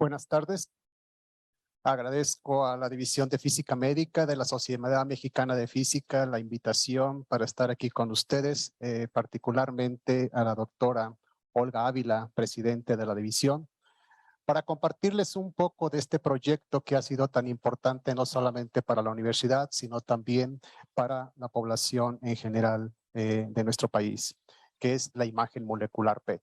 Buenas tardes. Agradezco a la División de Física Médica de la Sociedad Mexicana de Física la invitación para estar aquí con ustedes, particularmente a la doctora Olga Ávila, presidente de la división, para compartirles un poco de este proyecto que ha sido tan importante no solamente para la universidad, sino también para la población en general de nuestro país, que es la imagen molecular PET.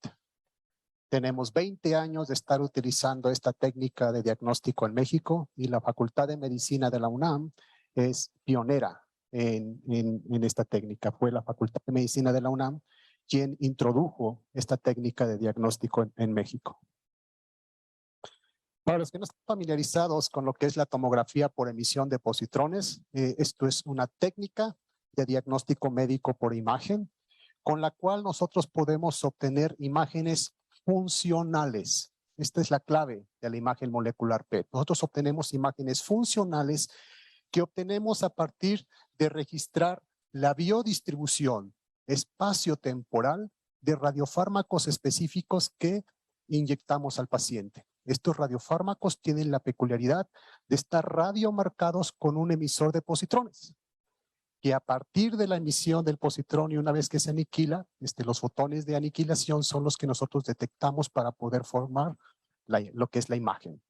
Tenemos 20 años de estar utilizando esta técnica de diagnóstico en México y la Facultad de Medicina de la UNAM es pionera en esta técnica. Fue la Facultad de Medicina de la UNAM quien introdujo esta técnica de diagnóstico en México. Para los que no están familiarizados con lo que es la tomografía por emisión de positrones, esto es una técnica de diagnóstico médico por imagen, con la cual nosotros podemos obtener imágenes funcionales. Esta es la clave de la imagen molecular PET. Nosotros obtenemos imágenes funcionales que obtenemos a partir de registrar la biodistribución espacio-temporal de radiofármacos específicos que inyectamos al paciente. Estos radiofármacos tienen la peculiaridad de estar radiomarcados con un emisor de positrones, que a partir de la emisión del positrón y una vez que se aniquila, los fotones de aniquilación son los que nosotros detectamos para poder formar lo que es la imagen.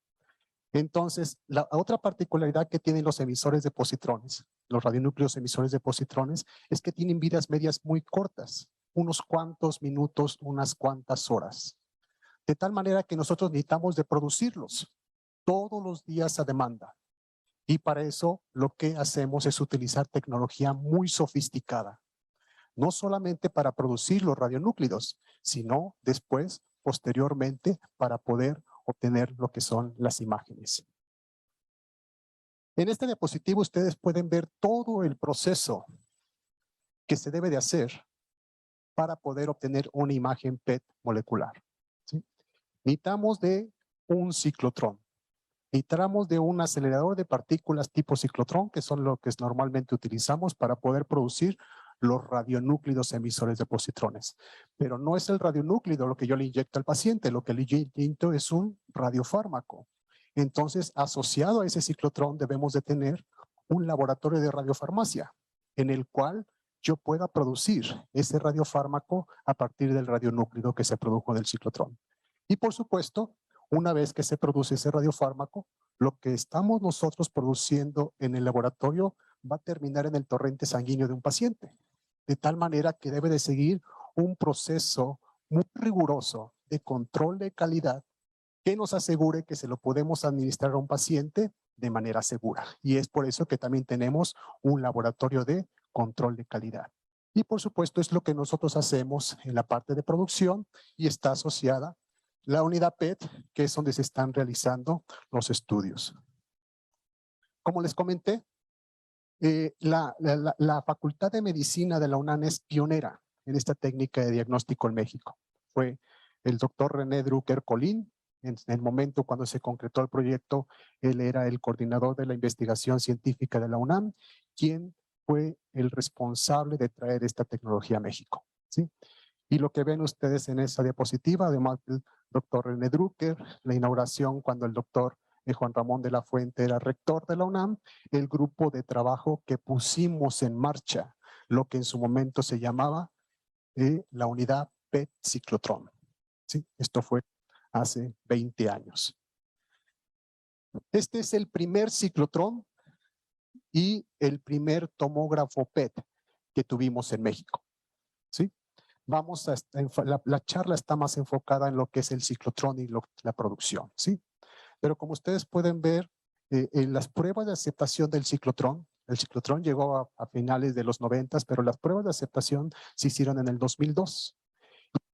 Entonces, la otra particularidad que tienen los emisores de positrones, los radionúcleos emisores de positrones, es que tienen vidas medias muy cortas, unos cuantos minutos, unas cuantas horas. De tal manera que nosotros necesitamos de producirlos todos los días a demanda. Y para eso lo que hacemos es utilizar tecnología muy sofisticada. No solamente para producir los radionúclidos, sino después, posteriormente, para poder obtener lo que son las imágenes. En este diapositivo ustedes pueden ver todo el proceso que se debe de hacer para poder obtener una imagen PET molecular. ¿Sí? Necesitamos de un ciclotrón. Necesitamos de un acelerador de partículas tipo ciclotrón, que son lo que normalmente utilizamos para poder producir los radionúclidos emisores de positrones. Pero no es el radionúclido lo que yo le inyecto al paciente, lo que le inyecto es un radiofármaco. Entonces, asociado a ese ciclotrón debemos de tener un laboratorio de radiofarmacia en el cual yo pueda producir ese radiofármaco a partir del radionúclido que se produjo del ciclotrón. Y por supuesto, una vez que se produce ese radiofármaco, lo que estamos nosotros produciendo en el laboratorio va a terminar en el torrente sanguíneo de un paciente. De tal manera que debe de seguir un proceso muy riguroso de control de calidad que nos asegure que se lo podemos administrar a un paciente de manera segura. Y es por eso que también tenemos un laboratorio de control de calidad. Y por supuesto es lo que nosotros hacemos en la parte de producción y está asociada la unidad PET, que es donde se están realizando los estudios. Como les comenté, la Facultad de Medicina de la UNAM es pionera en esta técnica de diagnóstico en México. Fue el doctor René Drucker Colín, en el momento cuando se concretó el proyecto, él era el coordinador de la investigación científica de la UNAM, quien fue el responsable de traer esta tecnología a México, ¿sí? Y lo que ven ustedes en esa diapositiva, además del doctor René Drucker, la inauguración cuando el doctor Juan Ramón de la Fuente era rector de la UNAM, el grupo de trabajo que pusimos en marcha, lo que en su momento se llamaba la unidad PET ciclotrón. ¿Sí? Esto fue hace 20 años. Este es el primer ciclotrón y el primer tomógrafo PET que tuvimos en México. ¿Sí? La charla está más enfocada en lo que es el ciclotrón y la producción, ¿sí? Pero como ustedes pueden ver, en las pruebas de aceptación del ciclotrón, el ciclotrón llegó a finales de los 90, pero las pruebas de aceptación se hicieron en el 2002.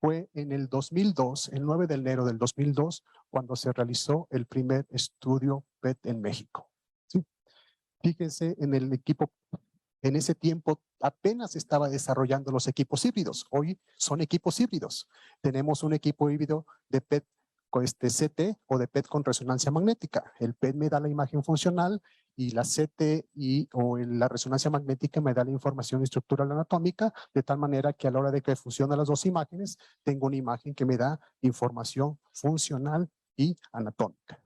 Fue en el 2002, el 9 de enero del 2002, cuando se realizó el primer estudio PET en México, ¿sí? Fíjense en el equipo. En ese tiempo apenas estaba desarrollando los equipos híbridos. Hoy son equipos híbridos. Tenemos un equipo híbrido de PET CT o de PET con resonancia magnética. El PET me da la imagen funcional y la CT o la resonancia magnética me da la información estructural anatómica, de tal manera que a la hora de que fusionan las dos imágenes, tengo una imagen que me da información funcional y anatómica.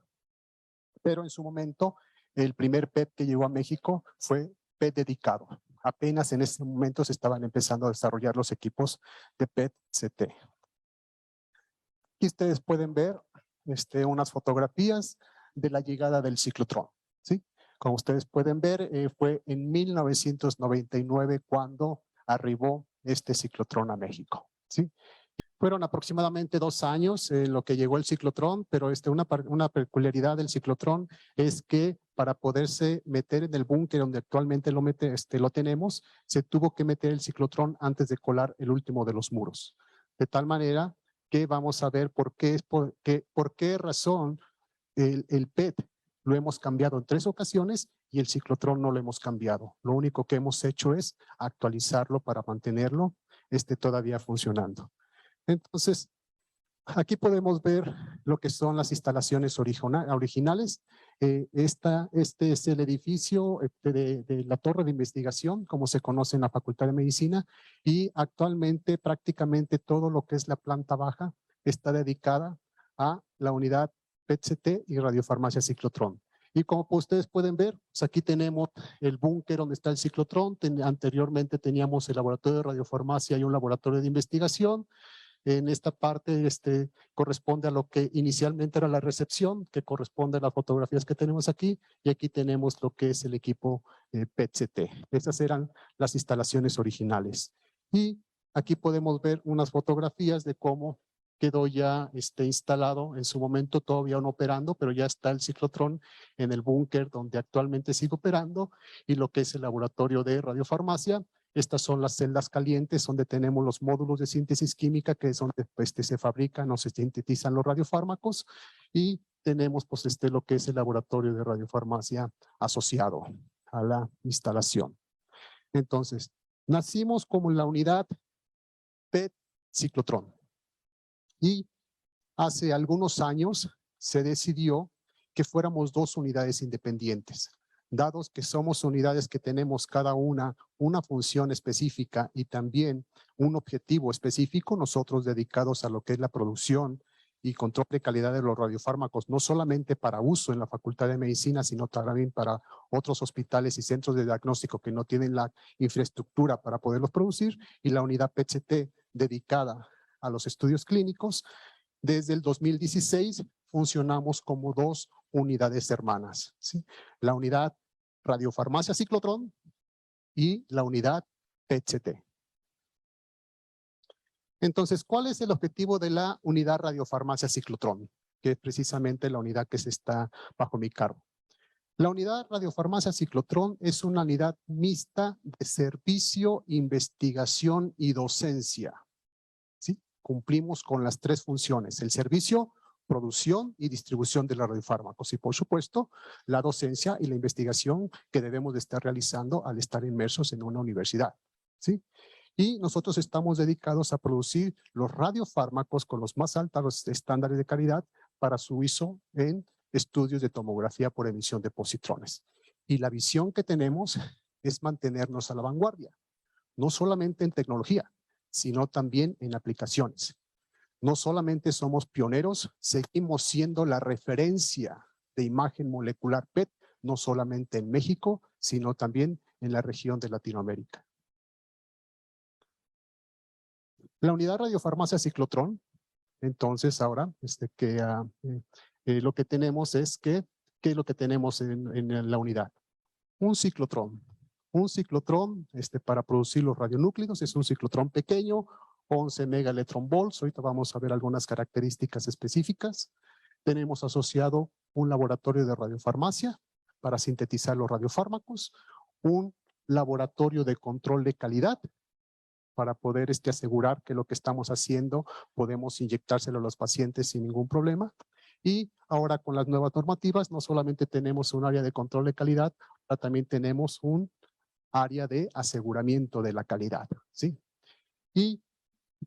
Pero en su momento, el primer PET que llegó a México fue PET dedicado. Apenas en ese momento se estaban empezando a desarrollar los equipos de PET-CT. Aquí ustedes pueden ver unas fotografías de la llegada del ciclotrón, ¿sí? Como ustedes pueden ver, fue en 1999 cuando arribó este ciclotrón a México, ¿sí? Fueron aproximadamente 2 años en lo que llegó el ciclotrón, pero una peculiaridad del ciclotrón es que para poderse meter en el búnker donde actualmente lo tenemos, se tuvo que meter el ciclotrón antes de colar el último de los muros. De tal manera que vamos a ver por qué razón el PET lo hemos cambiado en 3 ocasiones y el ciclotrón no lo hemos cambiado. Lo único que hemos hecho es actualizarlo para mantenerlo todavía funcionando. Entonces, aquí podemos ver lo que son las instalaciones originales. Este es el edificio de la torre de investigación, como se conoce en la Facultad de Medicina, y actualmente prácticamente todo lo que es la planta baja está dedicada a la unidad PET-CT y radiofarmacia ciclotrón. Y como ustedes pueden ver, pues aquí tenemos el búnker donde está el ciclotrón. Anteriormente teníamos el laboratorio de radiofarmacia y un laboratorio de investigación. En esta parte corresponde a lo que inicialmente era la recepción, que corresponde a las fotografías que tenemos aquí, y aquí tenemos lo que es el equipo PET-CT. Esas eran las instalaciones originales. Y aquí podemos ver unas fotografías de cómo quedó ya instalado en su momento, todavía no operando, pero ya está el ciclotrón en el búnker donde actualmente sigue operando, y lo que es el laboratorio de radiofarmacia. Estas son las celdas calientes donde tenemos los módulos de síntesis química, que es donde se fabrican o se sintetizan los radiofármacos, y tenemos pues lo que es el laboratorio de radiofarmacia asociado a la instalación. Entonces, nacimos como la unidad PET ciclotrón y hace algunos años se decidió que fuéramos 2 unidades independientes. Dados que somos unidades que tenemos cada una función específica y también un objetivo específico, nosotros dedicados a lo que es la producción y control de calidad de los radiofármacos, no solamente para uso en la Facultad de Medicina, sino también para otros hospitales y centros de diagnóstico que no tienen la infraestructura para poderlos producir, y la unidad PET-CT dedicada a los estudios clínicos. Desde el 2016 funcionamos como 2 unidades hermanas, ¿sí? La unidad radiofarmacia ciclotrón y la unidad PET-CT. Entonces, ¿cuál es el objetivo de la unidad radiofarmacia ciclotrón? Que es precisamente la unidad que se está bajo mi cargo. La unidad radiofarmacia ciclotrón es una unidad mixta de servicio, investigación y docencia, ¿sí? Cumplimos con las 3 funciones: el servicio, producción y distribución de los radiofármacos, y por supuesto la docencia y la investigación que debemos de estar realizando al estar inmersos en una universidad, ¿sí? Y nosotros estamos dedicados a producir los radiofármacos con los más altos estándares de calidad para su uso en estudios de tomografía por emisión de positrones. Y la visión que tenemos es mantenernos a la vanguardia, no solamente en tecnología, sino también en aplicaciones. No solamente somos pioneros, seguimos siendo la referencia de imagen molecular PET, no solamente en México, sino también en la región de Latinoamérica. La unidad radiofarmacia ciclotrón, entonces ahora lo que tenemos es ¿qué es lo que tenemos en la unidad? Un ciclotrón. Un ciclotrón para producir los radionúclidos es un ciclotrón pequeño, 11 megaelectronvolts. Ahorita vamos a ver algunas características específicas. Tenemos asociado un laboratorio de radiofarmacia para sintetizar los radiofármacos, un laboratorio de control de calidad para poder asegurar que lo que estamos haciendo podemos inyectárselo a los pacientes sin ningún problema. Y ahora con las nuevas normativas no solamente tenemos un área de control de calidad, ahora también tenemos un área de aseguramiento de la calidad, ¿sí? Y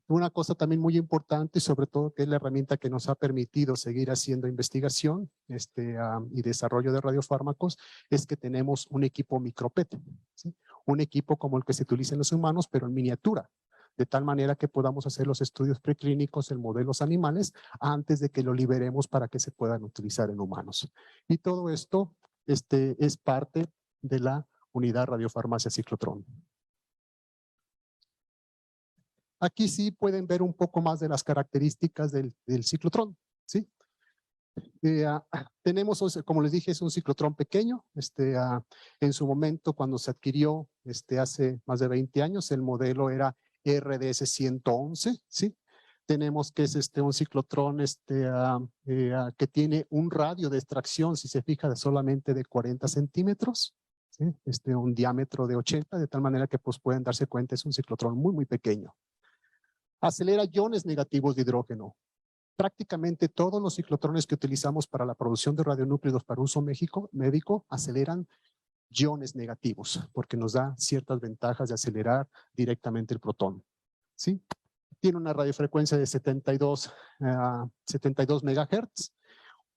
una cosa también muy importante, sobre todo que es la herramienta que nos ha permitido seguir haciendo investigación y desarrollo de radiofármacos, es que tenemos un equipo microPET, ¿sí? Un equipo como el que se utiliza en los humanos, pero en miniatura, de tal manera que podamos hacer los estudios preclínicos en modelos animales antes de que lo liberemos para que se puedan utilizar en humanos. Y todo esto es parte de la unidad radiofarmacia ciclotrón. Aquí sí pueden ver un poco más de las características del ciclotrón, ¿sí? Tenemos, como les dije, es un ciclotrón pequeño. En su momento, cuando se adquirió hace más de 20 años, el modelo era RDS 111, ¿sí? Tenemos que es un ciclotrón que tiene un radio de extracción, si se fija, solamente de 40 centímetros, ¿sí? Un diámetro de 80, de tal manera que pues, pueden darse cuenta, es un ciclotrón muy, muy pequeño. Acelera iones negativos de hidrógeno. Prácticamente todos los ciclotrones que utilizamos para la producción de radionúclidos para uso médico aceleran iones negativos, porque nos da ciertas ventajas de acelerar directamente el protón, ¿sí? Tiene una radiofrecuencia de 72 MHz,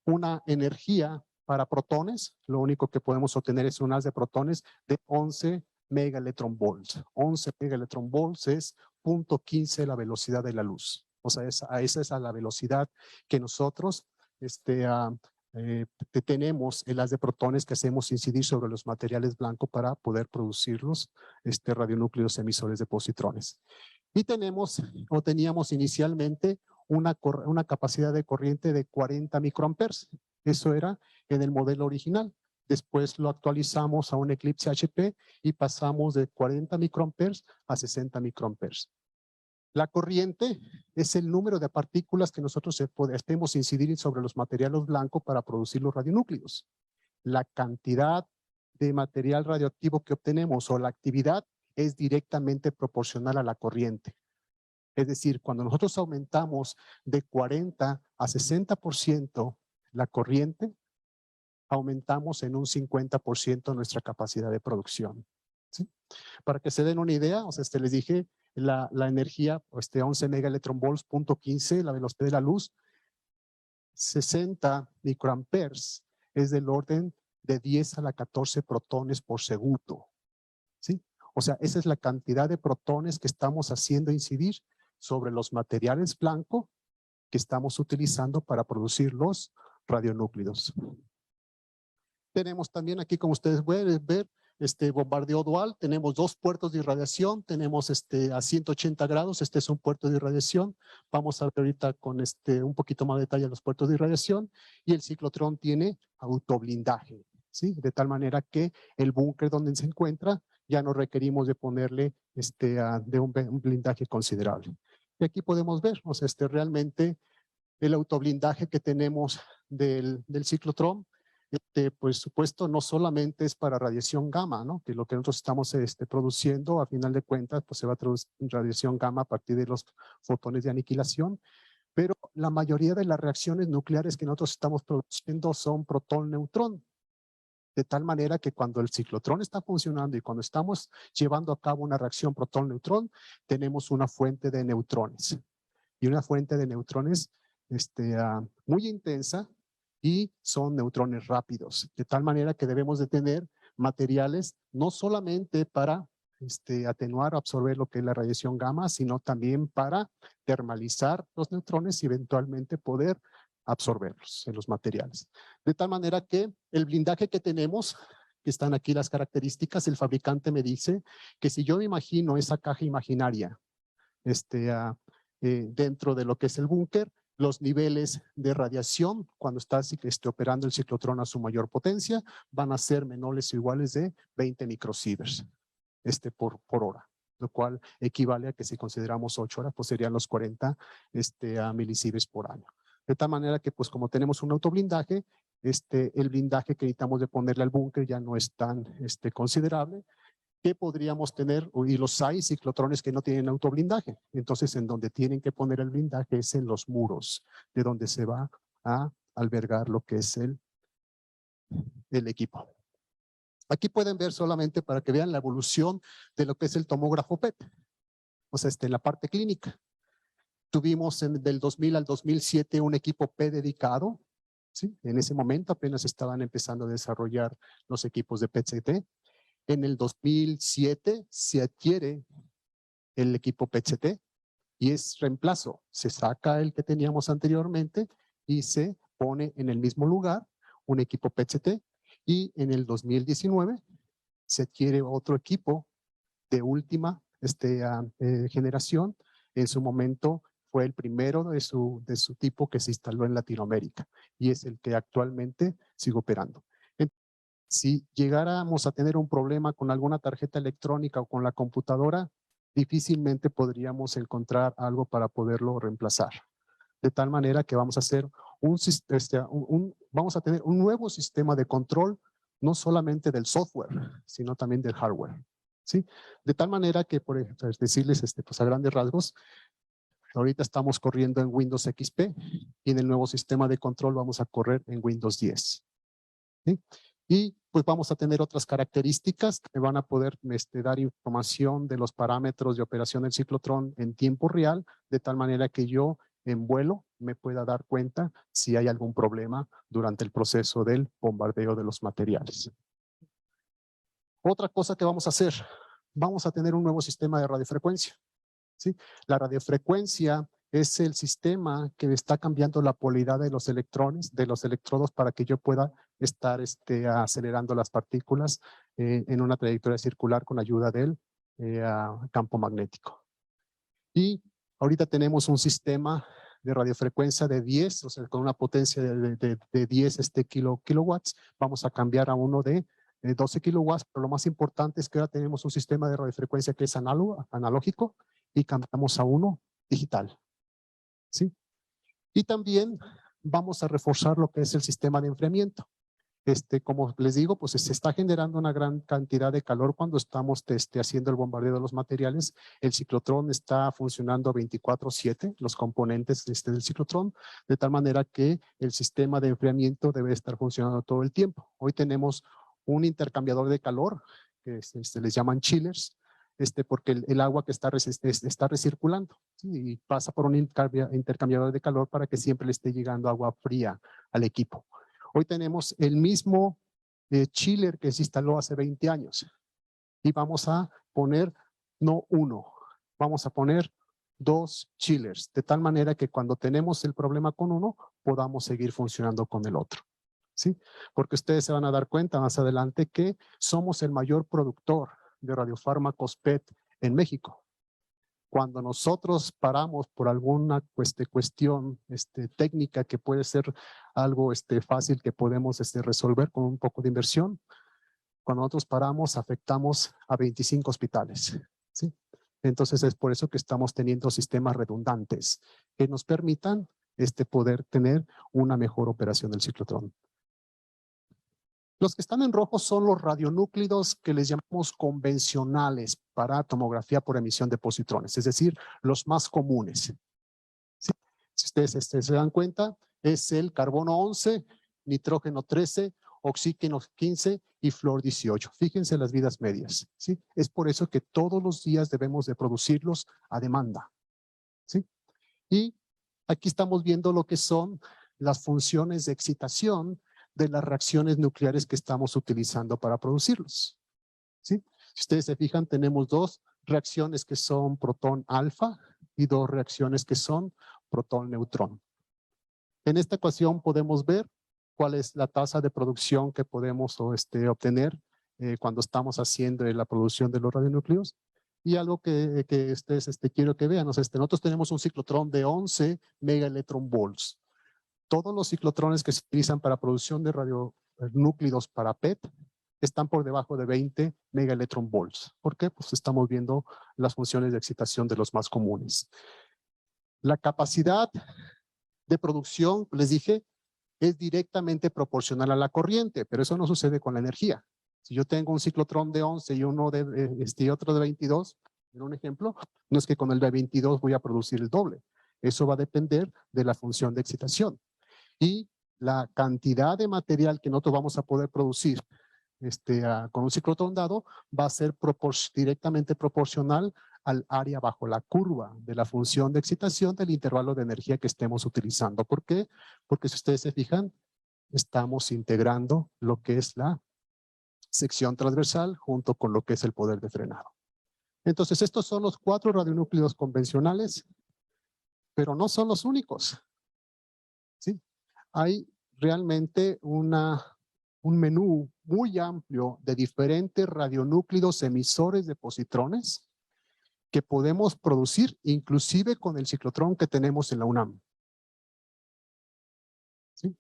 una energía para protones, lo único que podemos obtener es un haz de protones de 11 megaelectronvolts. 11 megaelectronvolts es 0.15 la velocidad de la luz. O sea, esa es a la velocidad que nosotros tenemos el haz de protones que hacemos incidir sobre los materiales blancos para poder producir los radionúclidos emisores de positrones. Y teníamos inicialmente una capacidad de corriente de 40 microamperes. Eso era en el modelo original. Después lo actualizamos a un Eclipse HP y pasamos de 40 microamperes a 60 microamperes. La corriente es el número de partículas que nosotros podemos incidir sobre los materiales blancos para producir los radionúclidos. La cantidad de material radioactivo que obtenemos o la actividad es directamente proporcional a la corriente. Es decir, cuando nosotros aumentamos de 40 a 60% la corriente, aumentamos en un 50% nuestra capacidad de producción, ¿sí? Para que se den una idea, o sea, les dije, la energía, 11 megaelectronvolts, 0.15, la velocidad de la luz, 60 microamperes, es del orden de 10 a la 14 protones por segundo, ¿sí? O sea, esa es la cantidad de protones que estamos haciendo incidir sobre los materiales blancos que estamos utilizando para producir los radionúclidos. Tenemos también aquí, como ustedes pueden ver, bombardeo dual. Tenemos dos puertos de irradiación. Tenemos a 180 grados. Este es un puerto de irradiación. Vamos a ver ahorita con un poquito más de detalle los puertos de irradiación. Y el ciclotrón tiene autoblindaje, ¿sí? De tal manera que el búnker donde se encuentra ya no requerimos de ponerle de un blindaje considerable. Y aquí podemos ver, o sea, realmente el autoblindaje que tenemos del ciclotrón, pues supuesto no solamente es para radiación gamma, ¿no? Que lo que nosotros estamos produciendo, a final de cuentas, pues se va a traducir en radiación gamma a partir de los fotones de aniquilación, pero la mayoría de las reacciones nucleares que nosotros estamos produciendo son protón-neutrón. De tal manera que cuando el ciclotrón está funcionando y cuando estamos llevando a cabo una reacción protón-neutrón, tenemos una fuente de neutrones. Y una fuente de neutrones muy intensa y son neutrones rápidos. De tal manera que debemos de tener materiales no solamente para atenuar o absorber lo que es la radiación gamma, sino también para termalizar los neutrones y eventualmente poder absorberlos en los materiales. De tal manera que el blindaje que tenemos, que están aquí las características, el fabricante me dice que si yo me imagino esa caja imaginaria dentro de lo que es el búnker, los niveles de radiación cuando está operando el ciclotrón a su mayor potencia van a ser menores o iguales de 20 microsieverts por hora, lo cual equivale a que si consideramos 8 horas, pues serían los 40 milisieverts por año. De tal manera que, pues como tenemos un autoblindaje, el blindaje que necesitamos de ponerle al búnker ya no es tan considerable. ¿Qué podríamos tener? Y los hay ciclotrones que no tienen autoblindaje. Entonces, en donde tienen que poner el blindaje es en los muros, de donde se va a albergar lo que es el equipo. Aquí pueden ver solamente para que vean la evolución de lo que es el tomógrafo PET. O sea, en la parte clínica. Tuvimos del 2000 al 2007 un equipo P dedicado. ¿Sí? En ese momento apenas estaban empezando a desarrollar los equipos de PET-CT. En el 2007 se adquiere el equipo PET-CT y es reemplazo. Se saca el que teníamos anteriormente y se pone en el mismo lugar un equipo PET-CT y en el 2019 se adquiere otro equipo de última generación. En su momento fue el primero de su tipo que se instaló en Latinoamérica y es el que actualmente sigue operando. Si llegáramos a tener un problema con alguna tarjeta electrónica o con la computadora, difícilmente podríamos encontrar algo para poderlo reemplazar. De tal manera que vamos a hacer vamos a tener un nuevo sistema de control, no solamente del software, sino también del hardware. ¿Sí? De tal manera que, por decirles pues a grandes rasgos, ahorita estamos corriendo en Windows XP y en el nuevo sistema de control vamos a correr en Windows 10. ¿Sí? Y pues vamos a tener otras características que me van a poder dar información de los parámetros de operación del ciclotrón en tiempo real, de tal manera que yo en vuelo me pueda dar cuenta si hay algún problema durante el proceso del bombardeo de los materiales. Otra cosa que vamos a hacer, vamos a tener un nuevo sistema de radiofrecuencia. ¿Sí? La radiofrecuencia es el sistema que está cambiando la polaridad de los electrones, de los electrodos, para que yo pueda estar acelerando las partículas en una trayectoria circular con ayuda del campo magnético. Y ahorita tenemos un sistema de radiofrecuencia de 10, o sea, con una potencia de 10 kilowatts. Vamos a cambiar a uno de 12 kilowatts, pero lo más importante es que ahora tenemos un sistema de radiofrecuencia que es analógico y cambiamos a uno digital. ¿Sí? Y también vamos a reforzar lo que es el sistema de enfriamiento. Como les digo, pues se está generando una gran cantidad de calor cuando estamos haciendo el bombardeo de los materiales. El ciclotrón está funcionando 24/7, los componentes del ciclotrón, de tal manera que el sistema de enfriamiento debe estar funcionando todo el tiempo. Hoy tenemos un intercambiador de calor, que les llaman chillers, porque el agua que está recirculando, ¿sí? Y pasa por un intercambiador de calor para que siempre le esté llegando agua fría al equipo. Hoy tenemos el mismo chiller que se instaló hace 20 años y vamos a poner no uno, vamos a poner 2 chillers, de tal manera que cuando tenemos el problema con uno, podamos seguir funcionando con el otro. ¿Sí? Porque ustedes se van a dar cuenta más adelante que somos el mayor productor de radiofármacos PET en México. Cuando nosotros paramos por alguna cuestión técnica que puede ser algo fácil que podemos resolver con un poco de inversión, cuando nosotros paramos afectamos a 25 hospitales. ¿Sí? Entonces es por eso que estamos teniendo sistemas redundantes que nos permitan poder tener una mejor operación del ciclotrón. Los que están en rojo son los radionúclidos que les llamamos convencionales para tomografía por emisión de positrones, es decir, los más comunes. ¿Sí? Si ustedes se dan cuenta, es el carbono 11, nitrógeno 13, oxígeno 15 y flúor 18. Fíjense las vidas medias. ¿Sí? Es por eso que todos los días debemos de producirlos a demanda. ¿Sí? Y aquí estamos viendo lo que son las funciones de excitación de las reacciones nucleares que estamos utilizando para producirlos. ¿Sí? Si ustedes se fijan, tenemos 2 reacciones que son protón alfa y 2 reacciones que son protón neutrón. En esta ecuación podemos ver cuál es la tasa de producción que podemos obtener cuando estamos haciendo la producción de los radionúcleos. Y algo que ustedes quiero que vean, nosotros tenemos un ciclotrón de 11 megaelectronvolts. Todos los ciclotrones que se utilizan para producción de radionúclidos para PET están por debajo de 20 megaelectronvolts. ¿Por qué? Pues estamos viendo las funciones de excitación de los más comunes. La capacidad de producción, les dije, es directamente proporcional a la corriente, pero eso no sucede con la energía. Si yo tengo un ciclotrón de 11 y otro de 22, en un ejemplo, no es que con el de 22 voy a producir el doble. Eso va a depender de la función de excitación. Y la cantidad de material que nosotros vamos a poder producir con un ciclotrón dado va a ser directamente proporcional al área bajo la curva de la función de excitación del intervalo de energía que estemos utilizando. ¿Por qué? Porque si ustedes se fijan, estamos integrando lo que es la sección transversal junto con lo que es el poder de frenado. Entonces, estos son los 4 radionúclidos convencionales, pero no son los únicos. ¿Sí? Hay realmente un menú muy amplio de diferentes radionúclidos emisores de positrones que podemos producir inclusive con el ciclotrón que tenemos en la UNAM. ¿Sí?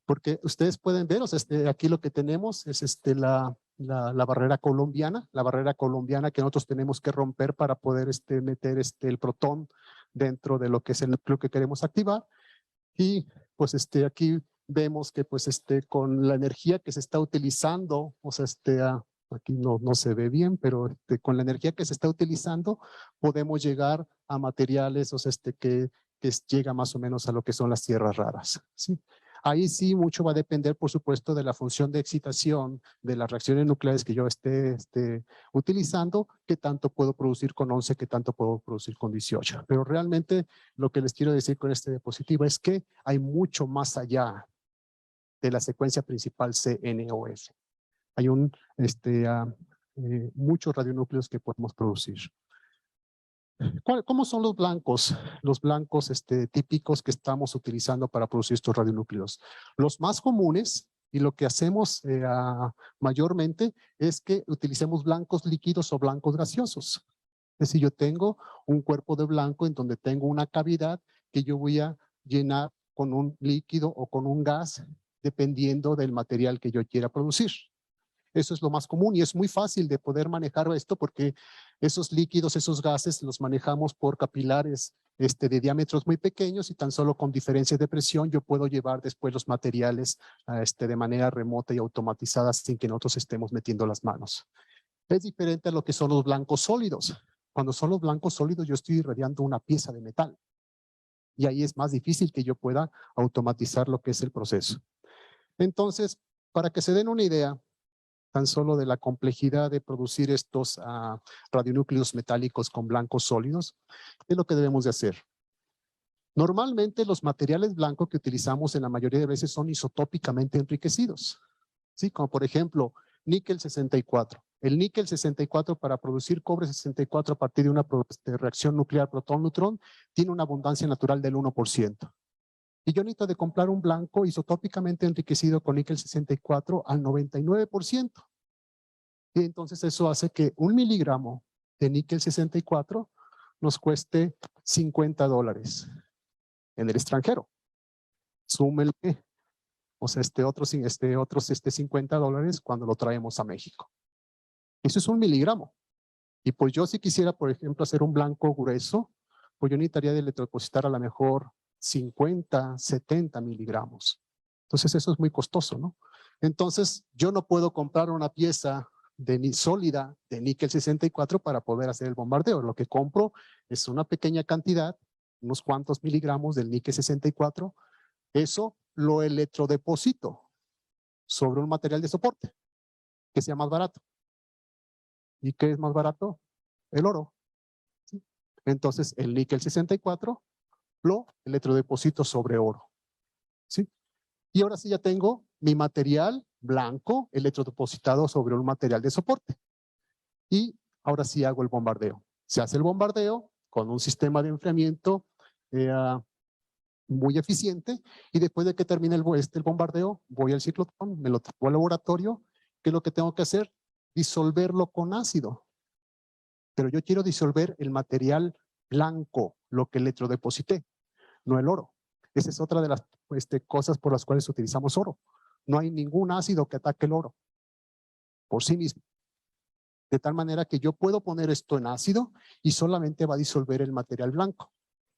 Porque ustedes pueden ver, o sea, aquí lo que tenemos es la barrera colombiana, que nosotros tenemos que romper para poder meter el protón dentro de lo que es lo que queremos activar. Y pues aquí vemos que pues con la energía que se está utilizando, o sea, aquí no se ve bien, pero con la energía que se está utilizando podemos llegar a materiales, o sea, que llega más o menos a lo que son las tierras raras, ¿sí? Ahí sí mucho va a depender, por supuesto, de la función de excitación de las reacciones nucleares que yo esté utilizando, qué tanto puedo producir con 11, qué tanto puedo producir con 18. Pero realmente lo que les quiero decir con este diapositiva es que hay mucho más allá de la secuencia principal CNOF. Hay muchos radionúcleos que podemos producir. ¿Cómo son los blancos? Los blancos típicos que estamos utilizando para producir estos radionúcleos. Los más comunes y lo que hacemos mayormente es que utilicemos blancos líquidos o blancos gaseosos. Es decir, yo tengo un cuerpo de blanco en donde tengo una cavidad que yo voy a llenar con un líquido o con un gas dependiendo del material que yo quiera producir. Eso es lo más común y es muy fácil de poder manejar esto porque esos líquidos, esos gases los manejamos por capilares de diámetros muy pequeños y tan solo con diferencias de presión yo puedo llevar después los materiales de manera remota y automatizada sin que nosotros estemos metiendo las manos. Es diferente a lo que son los blancos sólidos. Cuando son los blancos sólidos yo estoy irradiando una pieza de metal y ahí es más difícil que yo pueda automatizar lo que es el proceso. Entonces, para que se den una idea, tan solo de la complejidad de producir estos radionúcleos metálicos con blancos sólidos, es lo que debemos de hacer. Normalmente los materiales blancos que utilizamos en la mayoría de veces son isotópicamente enriquecidos, ¿sí? Como por ejemplo, níquel 64. El níquel 64 para producir cobre 64 a partir de una reacción nuclear protón-neutrón tiene una abundancia natural del 1%. Y yo necesito de comprar un blanco isotópicamente enriquecido con níquel 64 al 99%. Y entonces eso hace que 1 miligramo de níquel 64 nos cueste $50 en el extranjero. Súmele, o sea, otros $50 cuando lo traemos a México. Eso es 1 miligramo. Y pues yo si quisiera, por ejemplo, hacer un blanco grueso, pues yo necesitaría de electrodepositar a lo mejor 50, 70 miligramos. Entonces eso es muy costoso, ¿no? Entonces yo no puedo comprar una pieza sólida de níquel 64 para poder hacer el bombardeo. Lo que compro es una pequeña cantidad, unos cuantos miligramos del níquel 64. Eso lo electrodeposito sobre un material de soporte que sea más barato. ¿Y qué es más barato? El oro. ¿Sí? Entonces el níquel 64 lo electrodeposito sobre oro. ¿Sí? Y ahora sí ya tengo mi material blanco electrodepositado sobre un material de soporte. Y ahora sí hago el bombardeo. Se hace el bombardeo con un sistema de enfriamiento muy eficiente y después de que termine el bombardeo voy al ciclotrón, me lo traigo al laboratorio. ¿Qué es lo que tengo que hacer? Disolverlo con ácido. Pero yo quiero disolver el material blanco, lo que electrodeposité, no el oro. Esa es otra de las cosas por las cuales utilizamos oro. No hay ningún ácido que ataque el oro por sí mismo. De tal manera que yo puedo poner esto en ácido y solamente va a disolver el material blanco.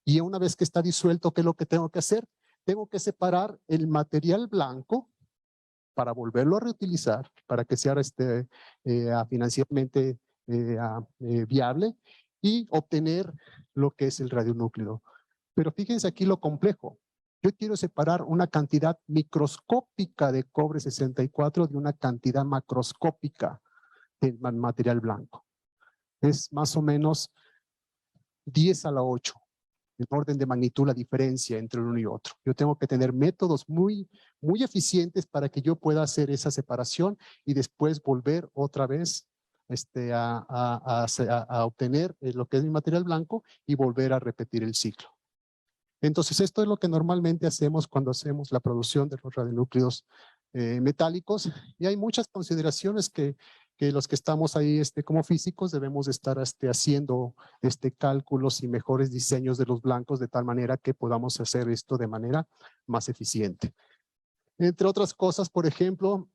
Y una vez que está disuelto, ¿qué es lo que tengo que hacer? Tengo que separar el material blanco para volverlo a reutilizar, para que sea financieramente viable y obtener lo que es el radionúclido. Pero fíjense aquí lo complejo. Yo quiero separar una cantidad microscópica de cobre 64 de una cantidad macroscópica de material blanco. Es más o menos 10 a la 8, en orden de magnitud la diferencia entre uno y otro. Yo tengo que tener métodos muy eficientes para que yo pueda hacer esa separación y después volver otra vez a obtener lo que es mi material blanco y volver a repetir el ciclo. Entonces, esto es lo que normalmente hacemos cuando hacemos la producción de los radionúclidos metálicos, y hay muchas consideraciones que los que estamos ahí como físicos debemos de estar haciendo cálculos y mejores diseños de los blancos de tal manera que podamos hacer esto de manera más eficiente. Entre otras cosas, por ejemplo,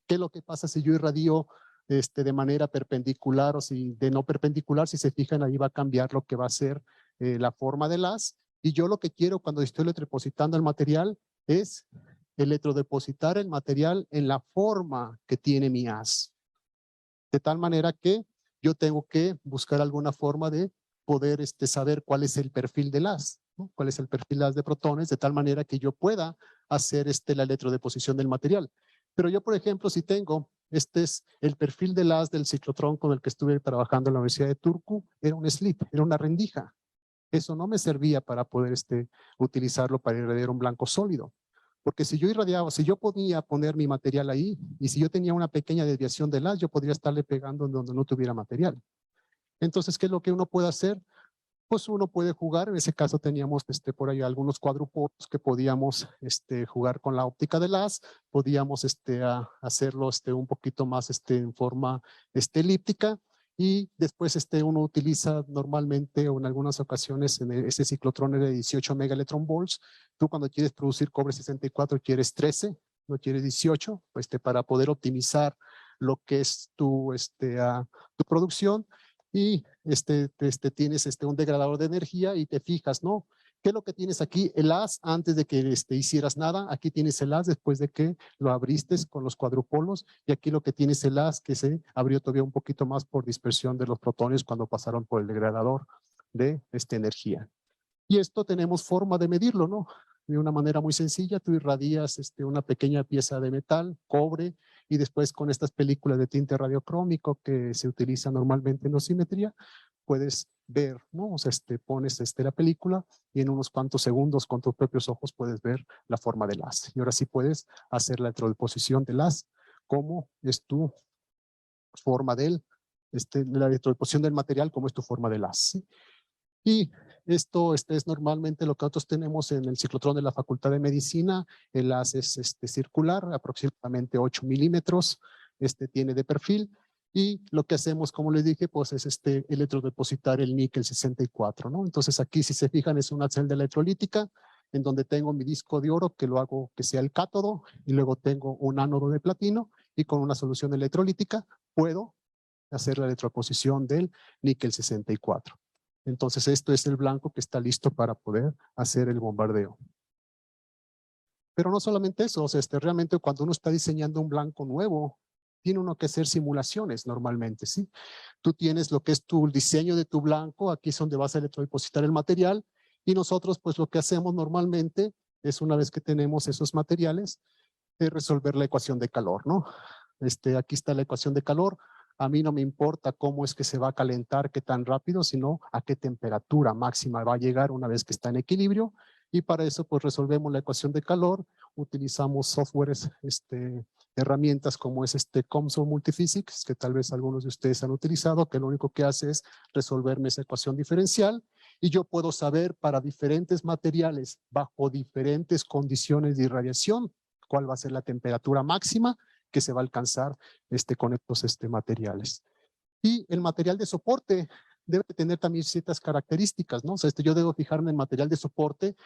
¿qué es lo que pasa si yo irradio de manera perpendicular o si de no perpendicular? Si se fijan, ahí va a cambiar lo que va a ser la forma del haz. Y yo lo que quiero cuando estoy electrodepositando el material es electrodepositar el material en la forma que tiene mi haz. De tal manera que yo tengo que buscar alguna forma de poder saber cuál es el perfil del haz, ¿no? Cuál es el perfil del haz de protones, de tal manera que yo pueda hacer la electrodeposición del material. Pero yo, por ejemplo, si tengo, este es el perfil del haz del ciclotrón con el que estuve trabajando en la Universidad de Turku, era un slip, era una rendija. Eso no me servía para poder utilizarlo para irradiar un blanco sólido. Porque si yo irradiaba, si yo podía poner mi material ahí, y si yo tenía una pequeña desviación del haz, yo podría estarle pegando donde no tuviera material. Entonces, ¿qué es lo que uno puede hacer? Pues uno puede jugar, en ese caso teníamos por ahí algunos cuadrupolos que podíamos jugar con la óptica del haz, podíamos hacerlo un poquito más en forma elíptica, y después uno utiliza normalmente o en algunas ocasiones en ese ciclotrón de 18 megaelectronvolts. Tú cuando quieres producir cobre 64 quieres 13, no quieres 18, para poder optimizar lo que es tu producción. Y tienes un degradador de energía y te fijas, ¿no? ¿Qué es lo que tienes aquí? El haz antes de que hicieras nada. Aquí tienes el haz después de que lo abriste con los cuadrupolos, y aquí lo que tienes el haz que se abrió todavía un poquito más por dispersión de los protones cuando pasaron por el degradador de energía. Y esto tenemos forma de medirlo, ¿no? De una manera muy sencilla, tú irradias una pequeña pieza de metal, cobre, y después con estas películas de tinte radiocrómico que se utilizan normalmente en osimetría, puedes ver, ¿no? O sea, pones la película y en unos cuantos segundos con tus propios ojos puedes ver la forma del haz. Y ahora sí puedes hacer la electrodeposición del haz, como es tu forma la electrodeposición del material, como es tu forma del haz, ¿sí? Y esto es normalmente lo que nosotros tenemos en el ciclotrón de la Facultad de Medicina. El haz es circular, aproximadamente 8 milímetros, tiene de perfil. Y lo que hacemos, como les dije, pues es electrodepositar el níquel 64, ¿no? Entonces aquí, si se fijan, es una celda electrolítica en donde tengo mi disco de oro que lo hago que sea el cátodo, y luego tengo un ánodo de platino, y con una solución electrolítica puedo hacer la electroposición del níquel 64. Entonces esto es el blanco que está listo para poder hacer el bombardeo. Pero no solamente eso, o sea, realmente cuando uno está diseñando un blanco nuevo, tiene uno que hacer simulaciones normalmente, ¿sí? Tú tienes lo que es tu diseño de tu blanco, aquí es donde vas a electrodepositar el material, y nosotros pues lo que hacemos normalmente es, una vez que tenemos esos materiales, es resolver la ecuación de calor, ¿no? Aquí está la ecuación de calor. A mí no me importa cómo es que se va a calentar, qué tan rápido, sino a qué temperatura máxima va a llegar una vez que está en equilibrio. Y para eso pues resolvemos la ecuación de calor, utilizamos softwares, herramientas como es COMSOL Multiphysics, que tal vez algunos de ustedes han utilizado, que lo único que hace es resolverme esa ecuación diferencial, y yo puedo saber para diferentes materiales, bajo diferentes condiciones de irradiación, cuál va a ser la temperatura máxima que se va a alcanzar con estos materiales. Y el material de soporte debe tener también ciertas características, ¿no? O sea, yo debo fijarme en el material de soporte,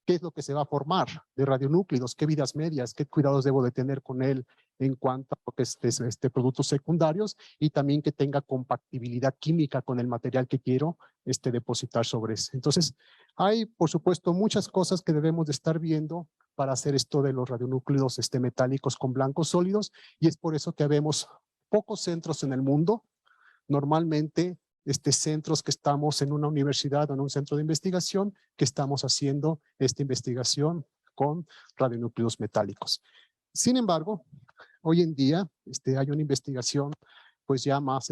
qué es lo que se va a formar de radionúclidos, qué vidas medias, qué cuidados debo de tener con él en cuanto a que productos secundarios, y también que tenga compatibilidad química con el material que quiero depositar sobre ese. Entonces, hay, por supuesto, muchas cosas que debemos de estar viendo para hacer esto de los radionúclidos metálicos con blancos sólidos, y es por eso que vemos pocos centros en el mundo. Normalmente centros que estamos en una universidad o en un centro de investigación que estamos haciendo esta investigación con radionúclidos metálicos. Sin embargo, hoy en día hay una investigación pues ya más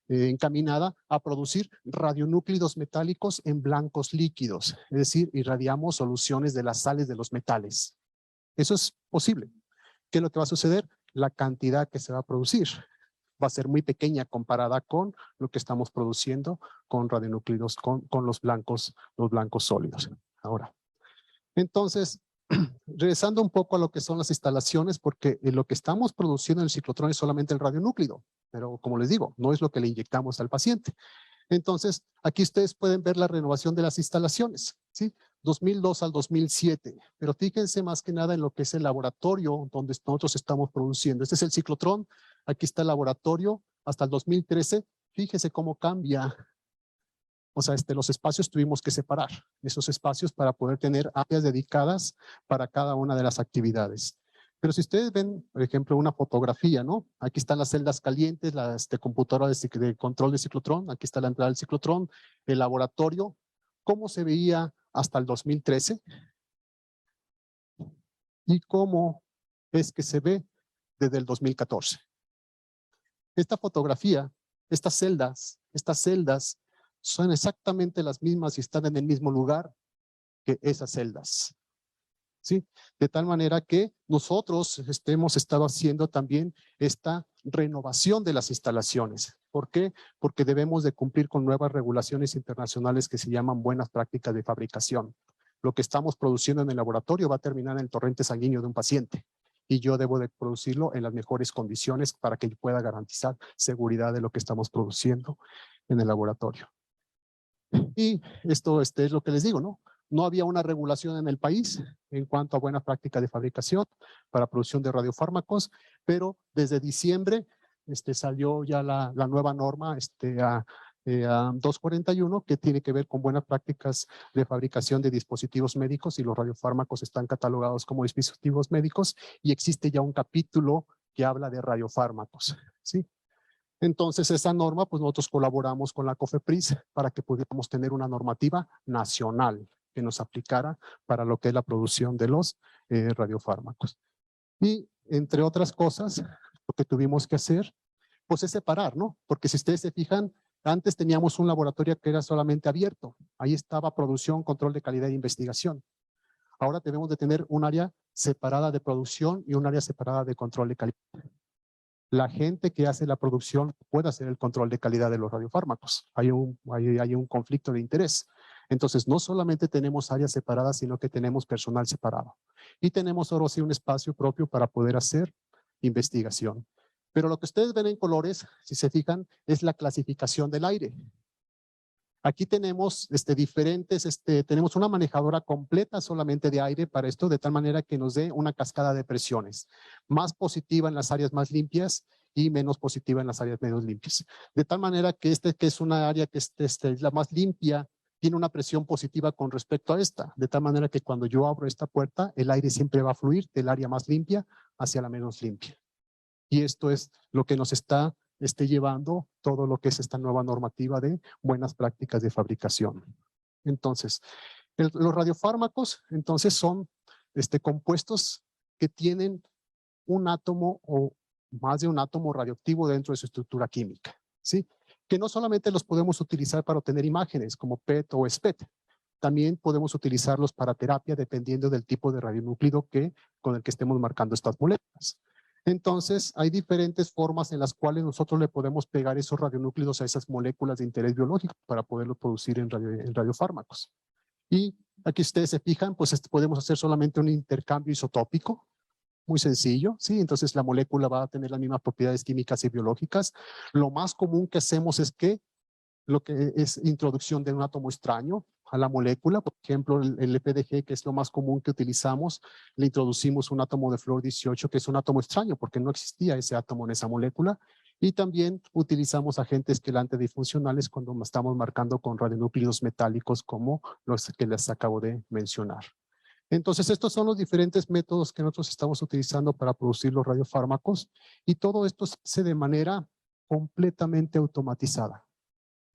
encaminada a producir radionúclidos metálicos en blancos líquidos, es decir, irradiamos soluciones de las sales de los metales. Eso es posible. ¿Qué es lo que va a suceder? la cantidad que se va a producir va a ser muy pequeña comparada con lo que estamos produciendo con radionúclidos, con los blancos sólidos. Ahora, entonces, regresando un poco a lo que son las instalaciones, porque lo que estamos produciendo en el ciclotrón es solamente el radionúclido, pero como les digo, no es lo que le inyectamos al paciente. Entonces, aquí ustedes pueden ver la renovación de las instalaciones, ¿sí? 2002 al 2007, pero fíjense más que nada en lo que es el laboratorio donde nosotros estamos produciendo. Este es el ciclotrón, aquí está el laboratorio hasta el 2013. Fíjense cómo cambia. O sea, los espacios tuvimos que separar esos espacios para poder tener áreas dedicadas para cada una de las actividades. Pero si ustedes ven, por ejemplo, una fotografía, ¿no? Aquí están las celdas calientes, la computadora de control de ciclotrón, aquí está la entrada del ciclotrón, el laboratorio, cómo se veía hasta el 2013 y cómo es que se ve desde el 2014. Esta fotografía, estas celdas son exactamente las mismas y están en el mismo lugar que esas celdas. ¿Sí? De tal manera que nosotros hemos estado haciendo también esta renovación de las instalaciones. ¿Por qué? Porque debemos de cumplir con nuevas regulaciones internacionales que se llaman buenas prácticas de fabricación. Lo que estamos produciendo en el laboratorio va a terminar en el torrente sanguíneo de un paciente y yo debo de producirlo en las mejores condiciones para que pueda garantizar seguridad de lo que estamos produciendo en el laboratorio. Y esto es lo que les digo, ¿no? No había una regulación en el país en cuanto a buena práctica de fabricación para producción de radiofármacos, pero desde diciembre salió ya la nueva norma a 241 que tiene que ver con buenas prácticas de fabricación de dispositivos médicos y los radiofármacos están catalogados como dispositivos médicos y existe ya un capítulo que habla de radiofármacos, ¿sí? Entonces, esa norma, pues nosotros colaboramos con la COFEPRIS para que pudiéramos tener una normativa nacional que nos aplicara para lo que es la producción de los radiofármacos. Y entre otras cosas, lo que tuvimos que hacer, pues es separar, ¿no? Porque si ustedes se fijan, antes teníamos un laboratorio que era solamente abierto. Ahí estaba producción, control de calidad e investigación. Ahora debemos de tener un área separada de producción y un área separada de control de calidad. La gente que hace la producción puede hacer el control de calidad de los radiofármacos. Hay un conflicto de interés. Entonces, no solamente tenemos áreas separadas, sino que tenemos personal separado. Y tenemos ahora sí un espacio propio para poder hacer investigación. Pero lo que ustedes ven en colores, si se fijan, es la clasificación del aire. Aquí tenemos tenemos una manejadora completa solamente de aire para esto, de tal manera que nos dé una cascada de presiones, más positiva en las áreas más limpias y menos positiva en las áreas menos limpias. De tal manera que que es una área que es la más limpia, tiene una presión positiva con respecto a esta, de tal manera que cuando yo abro esta puerta, el aire siempre va a fluir del área más limpia hacia la menos limpia. Y esto es lo que nos está llevando todo lo que es esta nueva normativa de buenas prácticas de fabricación. Entonces, los radiofármacos, entonces, son compuestos que tienen un átomo o más de un átomo radioactivo dentro de su estructura química, ¿sí? Que no solamente los podemos utilizar para obtener imágenes como PET o SPET, también podemos utilizarlos para terapia dependiendo del tipo de radionúclido con el que estemos marcando estas moléculas. Entonces, hay diferentes formas en las cuales nosotros le podemos pegar esos radionúclidos a esas moléculas de interés biológico para poderlo producir en radiofármacos. Y aquí ustedes se fijan, pues podemos hacer solamente un intercambio isotópico, muy sencillo, ¿sí? Entonces la molécula va a tener las mismas propiedades químicas y biológicas. Lo más común que hacemos es que lo que es introducción de un átomo extraño a la molécula, por ejemplo, el EPDG, que es lo más común que utilizamos, le introducimos un átomo de flúor 18, que es un átomo extraño, porque no existía ese átomo en esa molécula, y también utilizamos agentes quelante disfuncionales cuando estamos marcando con radionúclidos metálicos como los que les acabo de mencionar. Entonces, estos son los diferentes métodos que nosotros estamos utilizando para producir los radiofármacos, y todo esto se hace de manera completamente automatizada.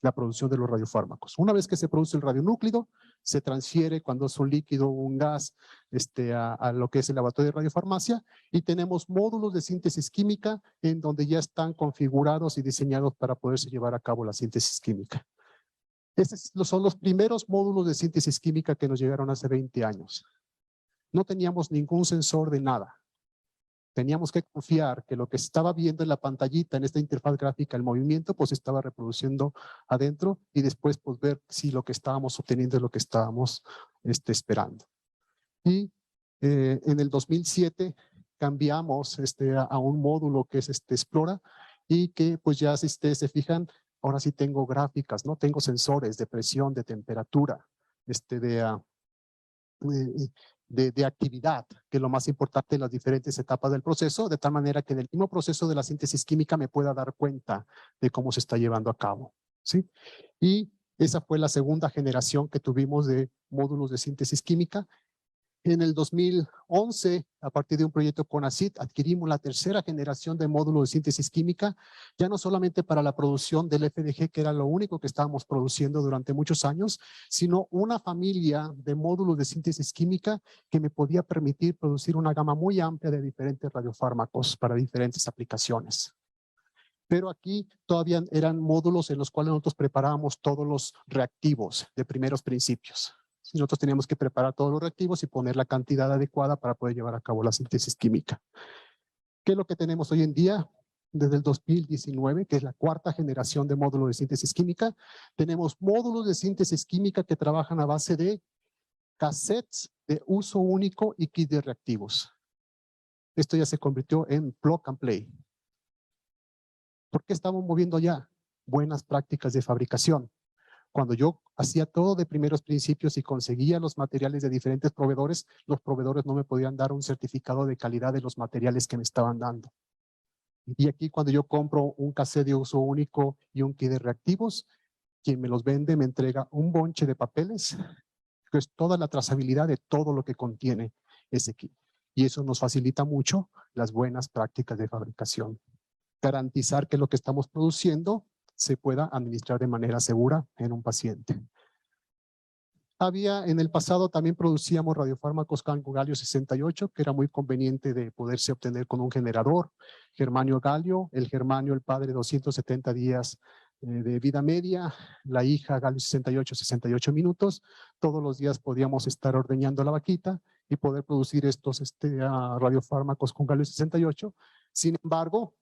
La producción de los radiofármacos. Una vez que se produce el radionúclido, se transfiere cuando es un líquido o un gas a lo que es el laboratorio de radiofarmacia y tenemos módulos de síntesis química en donde ya están configurados y diseñados para poderse llevar a cabo la síntesis química. Estos son los primeros módulos de síntesis química que nos llegaron hace 20 años. No teníamos ningún sensor de nada. Teníamos que confiar que lo que estaba viendo en la pantallita, en esta interfaz gráfica, el movimiento, pues estaba reproduciendo adentro y después pues ver si lo que estábamos obteniendo es lo que estábamos esperando. Y en el 2007 cambiamos a un módulo que es Explora y que pues ya si ustedes se fijan, ahora sí tengo gráficas, ¿no? Tengo sensores de presión, de temperatura, de actividad, que es lo más importante en las diferentes etapas del proceso, de tal manera que en el mismo proceso de la síntesis química me pueda dar cuenta de cómo se está llevando a cabo, ¿sí? Y esa fue la segunda generación que tuvimos de módulos de síntesis química. En el 2011, a partir de un proyecto con ACID, adquirimos la tercera generación de módulos de síntesis química, ya no solamente para la producción del FDG, que era lo único que estábamos produciendo durante muchos años, sino una familia de módulos de síntesis química que me podía permitir producir una gama muy amplia de diferentes radiofármacos para diferentes aplicaciones. Pero aquí todavía eran módulos en los cuales nosotros preparábamos todos los reactivos de primeros principios. Y nosotros teníamos que preparar todos los reactivos y poner la cantidad adecuada para poder llevar a cabo la síntesis química. ¿Qué es lo que tenemos hoy en día? Desde el 2019, que es la cuarta generación de módulos de síntesis química, tenemos módulos de síntesis química que trabajan a base de cassettes de uso único y kit de reactivos. Esto ya se convirtió en plug and play. ¿Por qué estamos moviendo ya? Buenas prácticas de fabricación. Cuando yo hacía todo de primeros principios y conseguía los materiales de diferentes proveedores, los proveedores no me podían dar un certificado de calidad de los materiales que me estaban dando. Y aquí cuando yo compro un cassette de uso único y un kit de reactivos, quien me los vende me entrega un bonche de papeles, que es toda la trazabilidad de todo lo que contiene ese kit. Y eso nos facilita mucho las buenas prácticas de fabricación. Garantizar que lo que estamos produciendo se pueda administrar de manera segura en un paciente. En el pasado también producíamos radiofármacos con galio 68, que era muy conveniente de poderse obtener con un generador. Germanio galio, el germanio, el padre, 270 días de vida media, la hija galio 68, 68 minutos. Todos los días podíamos estar ordeñando la vaquita y poder producir estos radiofármacos con galio 68. Sin embargo,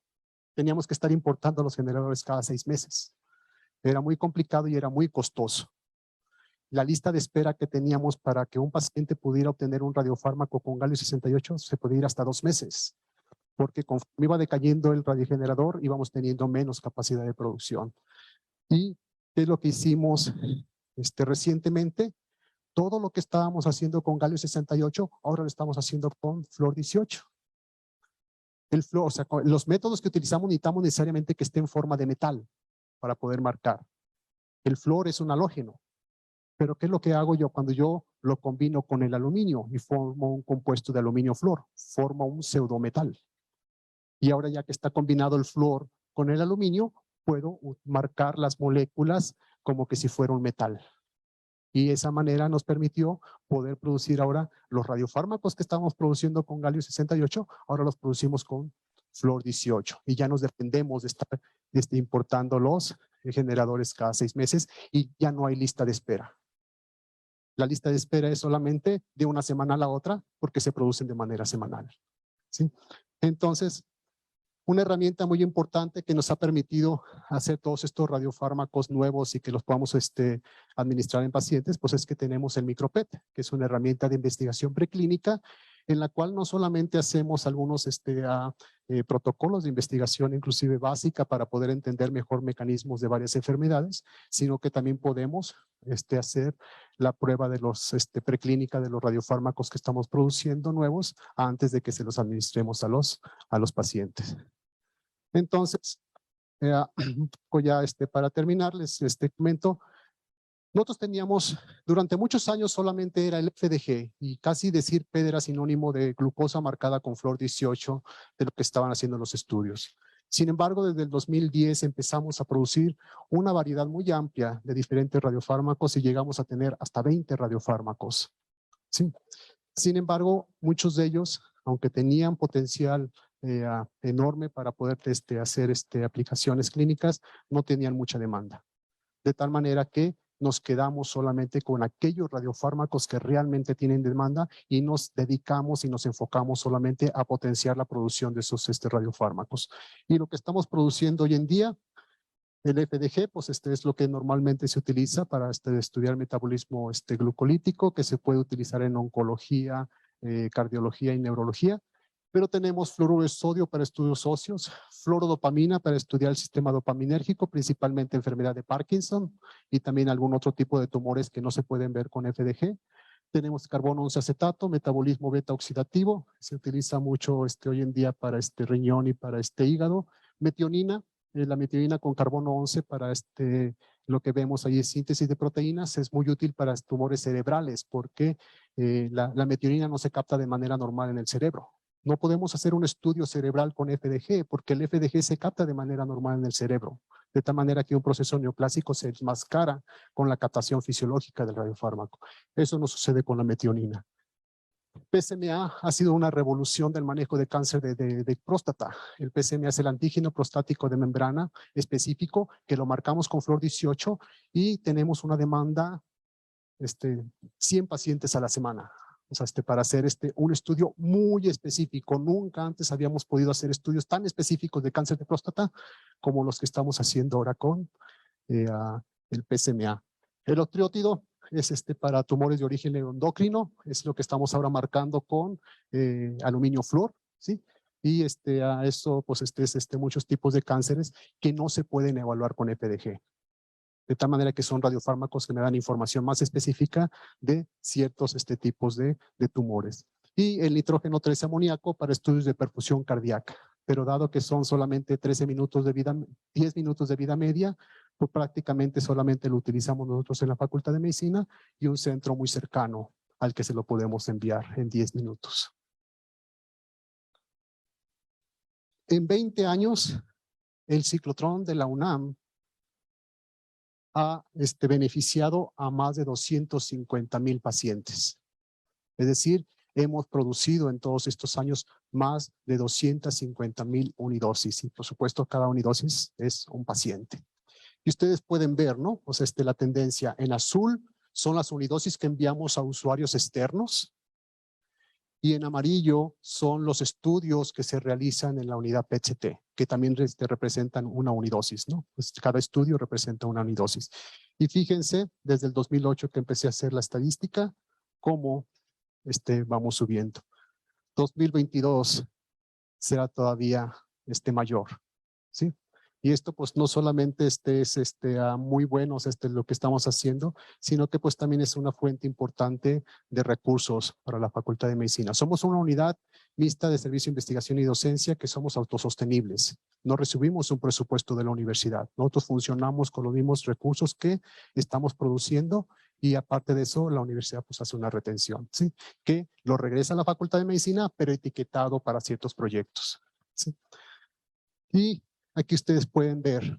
teníamos que estar importando los generadores cada 6 meses. Era muy complicado y era muy costoso. La lista de espera que teníamos para que un paciente pudiera obtener un radiofármaco con galio 68 se podía ir hasta 2 meses, porque conforme iba decayendo el radiogenerador íbamos teniendo menos capacidad de producción. ¿Y qué es lo que hicimos recientemente? Todo lo que estábamos haciendo con galio 68, ahora lo estamos haciendo con flor 18. El flor, o sea, los métodos que utilizamos necesitamos necesariamente que esté en forma de metal para poder marcar. El flor es un halógeno. Pero ¿qué es lo que hago yo cuando yo lo combino con el aluminio y formo un compuesto de aluminio flor? Formo un pseudometal. Y ahora ya que está combinado el flor con el aluminio, puedo marcar las moléculas como que si fuera un metal. Y esa manera nos permitió poder producir ahora los radiofármacos que estábamos produciendo con galio 68, ahora los producimos con flor 18. Y ya nos dependemos de estar importando los generadores cada 6 meses y ya no hay lista de espera. La lista de espera es solamente de una semana a la otra porque se producen de manera semanal, ¿sí? Entonces, una herramienta muy importante que nos ha permitido hacer todos estos radiofármacos nuevos y que los podamos administrar en pacientes, pues es que tenemos el microPET, que es una herramienta de investigación preclínica en la cual no solamente hacemos algunos protocolos de investigación inclusive básica para poder entender mejor mecanismos de varias enfermedades, sino que también podemos hacer la prueba de los preclínica de los radiofármacos que estamos produciendo nuevos antes de que se los administremos a los pacientes. Entonces, ya para terminar, les comento, nosotros teníamos, durante muchos años solamente era el FDG y casi decir PED era sinónimo de glucosa marcada con flor 18 de lo que estaban haciendo los estudios. Sin embargo, desde el 2010 empezamos a producir una variedad muy amplia de diferentes radiofármacos y llegamos a tener hasta 20 radiofármacos. ¿Sí? Sin embargo, muchos de ellos, aunque tenían potencial enorme para poder hacer aplicaciones clínicas, no tenían mucha demanda. De tal manera que nos quedamos solamente con aquellos radiofármacos que realmente tienen demanda y nos dedicamos y nos enfocamos solamente a potenciar la producción de esos radiofármacos. Y lo que estamos produciendo hoy en día, el FDG, pues es lo que normalmente se utiliza para estudiar metabolismo glucolítico, que se puede utilizar en oncología, cardiología y neurología. Pero tenemos fluoruro de sodio para estudios óseos, fluorodopamina para estudiar el sistema dopaminérgico, principalmente enfermedad de Parkinson y también algún otro tipo de tumores que no se pueden ver con FDG. Tenemos carbono 11 acetato, metabolismo beta oxidativo, se utiliza mucho hoy en día para riñón y para hígado. Metionina, la metionina con carbono 11 para lo que vemos ahí es síntesis de proteínas, es muy útil para tumores cerebrales porque la metionina no se capta de manera normal en el cerebro. No podemos hacer un estudio cerebral con FDG porque el FDG se capta de manera normal en el cerebro, de tal manera que un proceso neoclásico se enmascara con la captación fisiológica del radiofármaco. Eso no sucede con la metionina. PSMA ha sido una revolución del manejo de cáncer de próstata. El PSMA es el antígeno prostático de membrana específico que lo marcamos con Fluor 18 y tenemos una demanda 100 pacientes a la semana. O sea, para hacer un estudio muy específico. Nunca antes habíamos podido hacer estudios tan específicos de cáncer de próstata como los que estamos haciendo ahora con el PSMA. El octreótido es para tumores de origen endocrino, es lo que estamos ahora marcando con aluminio flúor, ¿sí? Y a eso, pues muchos tipos de cánceres que no se pueden evaluar con FDG. De tal manera que son radiofármacos que me dan información más específica de ciertos tipos de tumores. Y el nitrógeno 13 amoníaco para estudios de perfusión cardíaca. Pero dado que son solamente 13 minutos de vida, 10 minutos de vida media, pues prácticamente solamente lo utilizamos nosotros en la Facultad de Medicina y un centro muy cercano al que se lo podemos enviar en 10 minutos. En 20 años, el ciclotrón de la UNAM ha beneficiado a más de 250,000 pacientes. Es decir, hemos producido en todos estos años más de 250,000 unidosis y por supuesto cada unidosis es un paciente. Y ustedes pueden ver, ¿no? O sea, la tendencia en azul son las unidosis que enviamos a usuarios externos y en amarillo son los estudios que se realizan en la unidad PET-CT, que también representan una unidosis, ¿no? Pues cada estudio representa una unidosis. Y fíjense, desde el 2008 que empecé a hacer la estadística, cómo vamos subiendo. 2022 será todavía mayor, ¿sí? Y esto pues no solamente es muy bueno lo que estamos haciendo, sino que pues también es una fuente importante de recursos para la Facultad de Medicina. Somos una unidad mixta de servicio, investigación y docencia que somos autosostenibles. No recibimos un presupuesto de la universidad. Nosotros funcionamos con los mismos recursos que estamos produciendo y aparte de eso la universidad pues hace una retención, ¿sí? Que lo regresa a la Facultad de Medicina pero etiquetado para ciertos proyectos, ¿sí? Y aquí ustedes pueden ver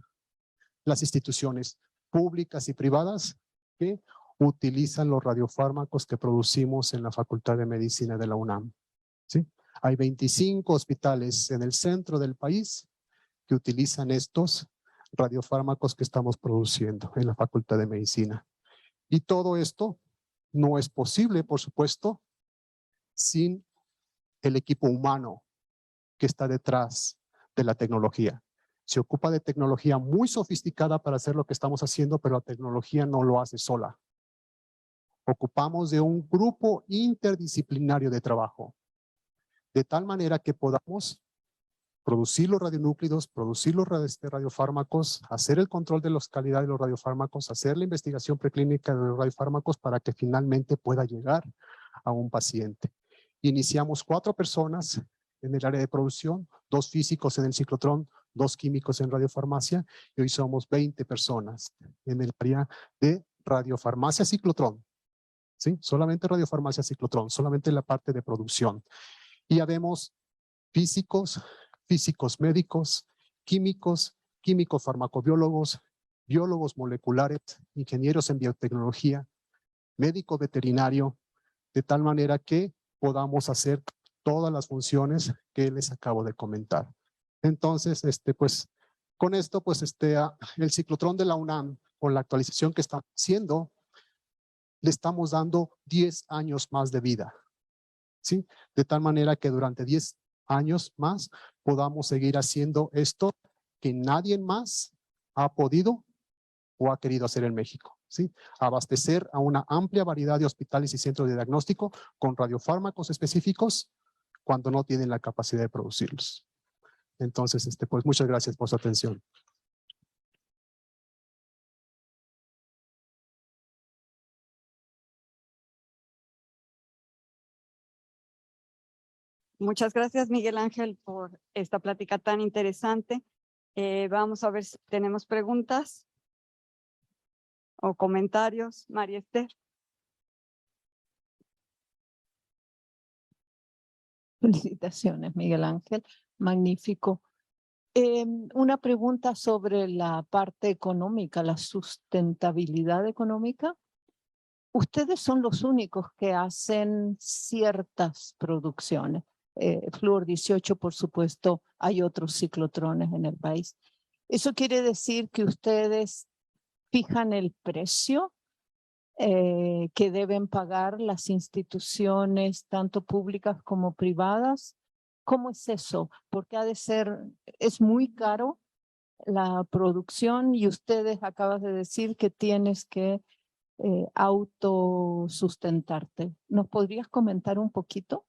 las instituciones públicas y privadas que utilizan los radiofármacos que producimos en la Facultad de Medicina de la UNAM, ¿sí? Hay 25 hospitales en el centro del país que utilizan estos radiofármacos que estamos produciendo en la Facultad de Medicina. Y todo esto no es posible, por supuesto, sin el equipo humano que está detrás de la tecnología. Se ocupa de tecnología muy sofisticada para hacer lo que estamos haciendo, pero la tecnología no lo hace sola. Ocupamos de un grupo interdisciplinario de trabajo, de tal manera que podamos producir los radionúclidos, producir los radiofármacos, hacer el control de la calidad de los radiofármacos, hacer la investigación preclínica de los radiofármacos para que finalmente pueda llegar a un paciente. Iniciamos 4 personas en el área de producción, 2 físicos en el ciclotrón, 2 químicos en radiofarmacia y hoy somos 20 personas en el área de radiofarmacia ciclotrón, ¿sí? Solamente radiofarmacia ciclotrón, solamente la parte de producción. Y ya vemos físicos, físicos médicos, químicos, químicos farmacobiólogos, biólogos moleculares, ingenieros en biotecnología, médico veterinario, de tal manera que podamos hacer todas las funciones que les acabo de comentar. Entonces, pues, con esto, pues, el ciclotrón de la UNAM con la actualización que estamos haciendo, le estamos dando 10 años más de vida, ¿sí? De tal manera que durante 10 años más podamos seguir haciendo esto que nadie más ha podido o ha querido hacer en México, ¿sí? Abastecer a una amplia variedad de hospitales y centros de diagnóstico con radiofármacos específicos cuando no tienen la capacidad de producirlos. Entonces, pues muchas gracias por su atención. Muchas gracias, Miguel Ángel, por esta plática tan interesante. Vamos a ver si tenemos preguntas o comentarios. María Esther. Felicitaciones, Miguel Ángel. Magnífico. Una pregunta sobre la parte económica, la sustentabilidad económica. Ustedes son los únicos que hacen ciertas producciones. Fluor 18, por supuesto, hay otros ciclotrones en el país. ¿Eso quiere decir que ustedes fijan el precio que deben pagar las instituciones, tanto públicas como privadas? ¿Cómo es eso? Porque ha de ser, es muy caro la producción y ustedes acabas de decir que tienes que autosustentarte. ¿Nos podrías comentar un poquito?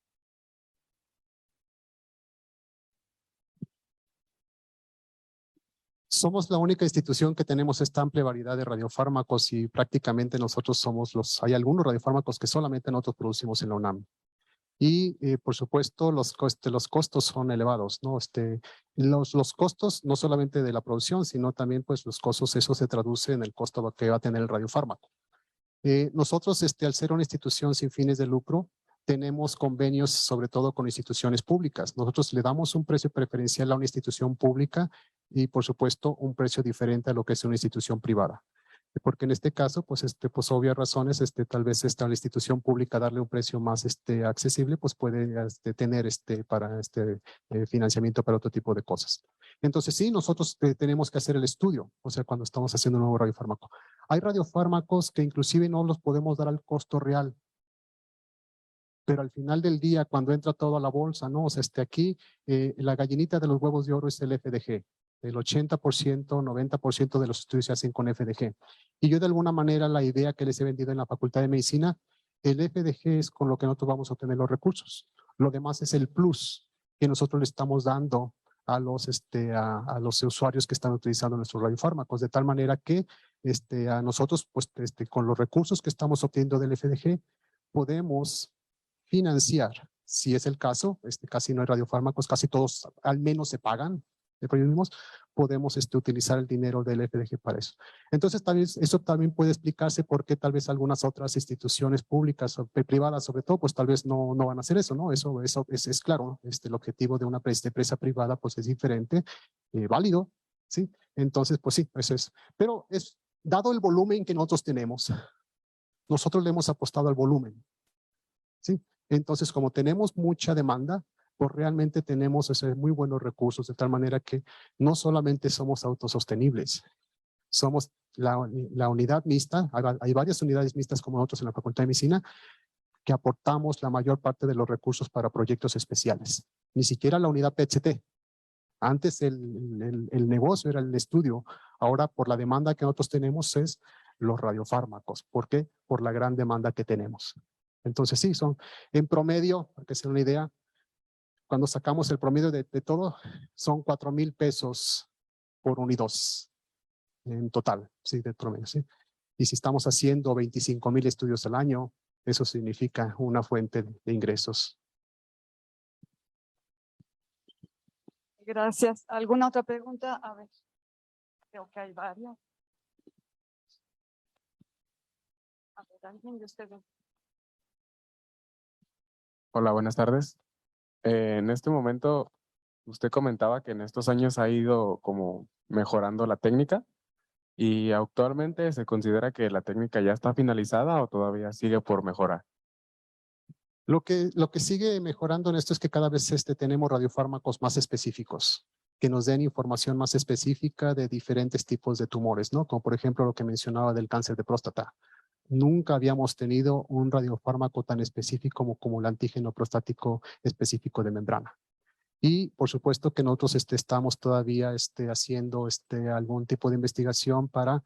Somos la única institución que tenemos esta amplia variedad de radiofármacos y prácticamente nosotros somos hay algunos radiofármacos que solamente nosotros producimos en la UNAM. Y por supuesto los costos son elevados, ¿no? Los costos no solamente de la producción, sino también pues los costos, eso se traduce en el costo que va a tener el radiofármaco. Nosotros al ser una institución sin fines de lucro, tenemos convenios sobre todo con instituciones públicas. Nosotros le damos un precio preferencial a una institución pública y por supuesto un precio diferente a lo que es una institución privada. Porque en este caso, pues, pues obvias razones, tal vez la institución pública darle un precio más accesible, pues puede tener para financiamiento para otro tipo de cosas. Entonces sí, nosotros tenemos que hacer el estudio, o sea, cuando estamos haciendo un nuevo radiofármaco. Hay radiofármacos que inclusive no los podemos dar al costo real, pero al final del día, cuando entra todo a la bolsa, ¿no? O sea, aquí la gallinita de los huevos de oro es el FDG. El 80%, 90% de los estudios se hacen con FDG. Y yo de alguna manera la idea que les he vendido en la Facultad de Medicina, el FDG es con lo que nosotros vamos a obtener los recursos. Lo demás es el plus que nosotros le estamos dando a los usuarios que están utilizando nuestros radiofármacos, de tal manera que a nosotros, pues, con los recursos que estamos obteniendo del FDG, podemos financiar, si es el caso, casi no hay radiofármacos, casi todos al menos se pagan, podemos utilizar el dinero del FDG para eso. Entonces, tal vez eso también puede explicarse por qué tal vez algunas otras instituciones públicas o privadas, sobre todo, pues tal vez no van a hacer eso, ¿no? Eso es claro, ¿no? El objetivo de una empresa privada, pues es diferente, válido, ¿sí? Entonces, pues sí, eso es. Pero dado el volumen que nosotros tenemos, nosotros le hemos apostado al volumen, ¿sí? Entonces, como tenemos mucha demanda, pues realmente tenemos muy buenos recursos, de tal manera que no solamente somos autosostenibles, somos la unidad mixta, hay varias unidades mixtas como nosotros en la Facultad de Medicina, que aportamos la mayor parte de los recursos para proyectos especiales. Ni siquiera la unidad PET-CT. Antes el negocio era el estudio, ahora por la demanda que nosotros tenemos es los radiofármacos. ¿Por qué? Por la gran demanda que tenemos. Entonces sí, son en promedio, para que se den una idea, cuando sacamos el promedio de todo, son 4,000 pesos por unidosis en total, sí, de promedio, sí. Y si estamos haciendo 25,000 estudios al año, eso significa una fuente de ingresos. Gracias. ¿Alguna otra pregunta? A ver, creo que hay varias. A ver, ¿alguien de ustedes? Hola, buenas tardes. En este momento, usted comentaba que en estos años ha ido como mejorando la técnica y actualmente se considera que la técnica ya está finalizada o todavía sigue por mejorar. Lo que sigue mejorando en esto es que cada vez tenemos radiofármacos más específicos. que nos den información más específica de diferentes tipos de tumores, ¿no? Como por ejemplo lo que mencionaba del cáncer de próstata. Nunca habíamos tenido un radiofármaco tan específico como el antígeno prostático específico de membrana. Y por supuesto que nosotros estamos todavía haciendo algún tipo de investigación para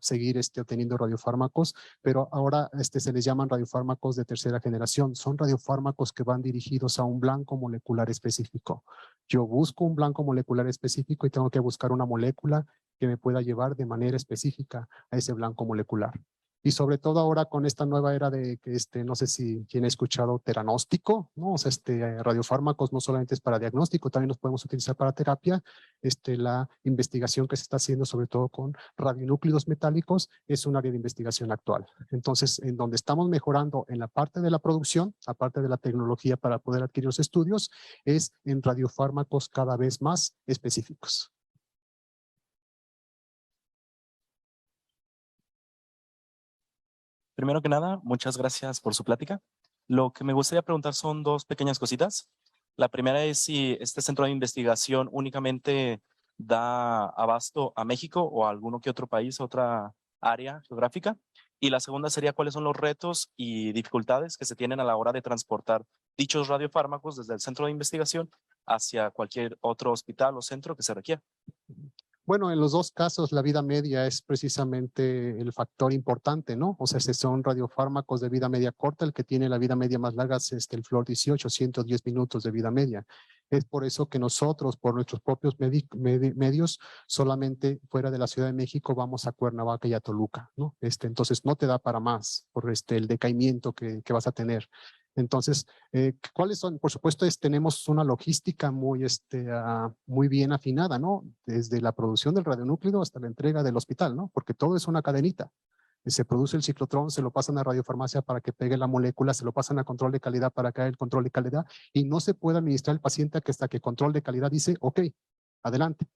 seguir obteniendo radiofármacos, pero ahora se les llaman radiofármacos de tercera generación. Son radiofármacos que van dirigidos a un blanco molecular específico. Yo busco un blanco molecular específico y tengo que buscar una molécula que me pueda llevar de manera específica a ese blanco molecular. Y sobre todo ahora con esta nueva era de que no sé si quien ha escuchado teranóstico, ¿no? O sea, radiofármacos no solamente es para diagnóstico, también los podemos utilizar para terapia. La investigación que se está haciendo sobre todo con radionúclidos metálicos es un área de investigación actual. Entonces, en donde estamos mejorando en la parte de la producción, aparte de la tecnología para poder adquirir los estudios, es en radiofármacos cada vez más específicos. Primero que nada, muchas gracias por su plática. Lo que me gustaría preguntar son dos pequeñas cositas. La primera es si este centro de investigación únicamente da abasto a México o a alguno que otro país, a otra área geográfica. Y la segunda sería cuáles son los retos y dificultades que se tienen a la hora de transportar dichos radiofármacos desde el centro de investigación hacia cualquier otro hospital o centro que se requiera. Bueno, en los dos casos la vida media es precisamente el factor importante, ¿no? O sea, son radiofármacos de vida media corta, el que tiene la vida media más larga es el Flor 18, 110 minutos de vida media. Es por eso que nosotros, por nuestros propios medios, solamente fuera de la Ciudad de México vamos a Cuernavaca y a Toluca, ¿no? Entonces no te da para más por el decaimiento que vas a tener. Entonces, ¿cuáles son? Por supuesto, tenemos una logística muy bien afinada, ¿no? Desde la producción del radionúclido hasta la entrega del hospital, ¿no? Porque todo es una cadenita. Se produce el ciclotrón, se lo pasan a radiofarmacia para que pegue la molécula, se lo pasan a control de calidad para que haga el control de calidad y no se puede administrar al paciente hasta que control de calidad dice, ok, adelante.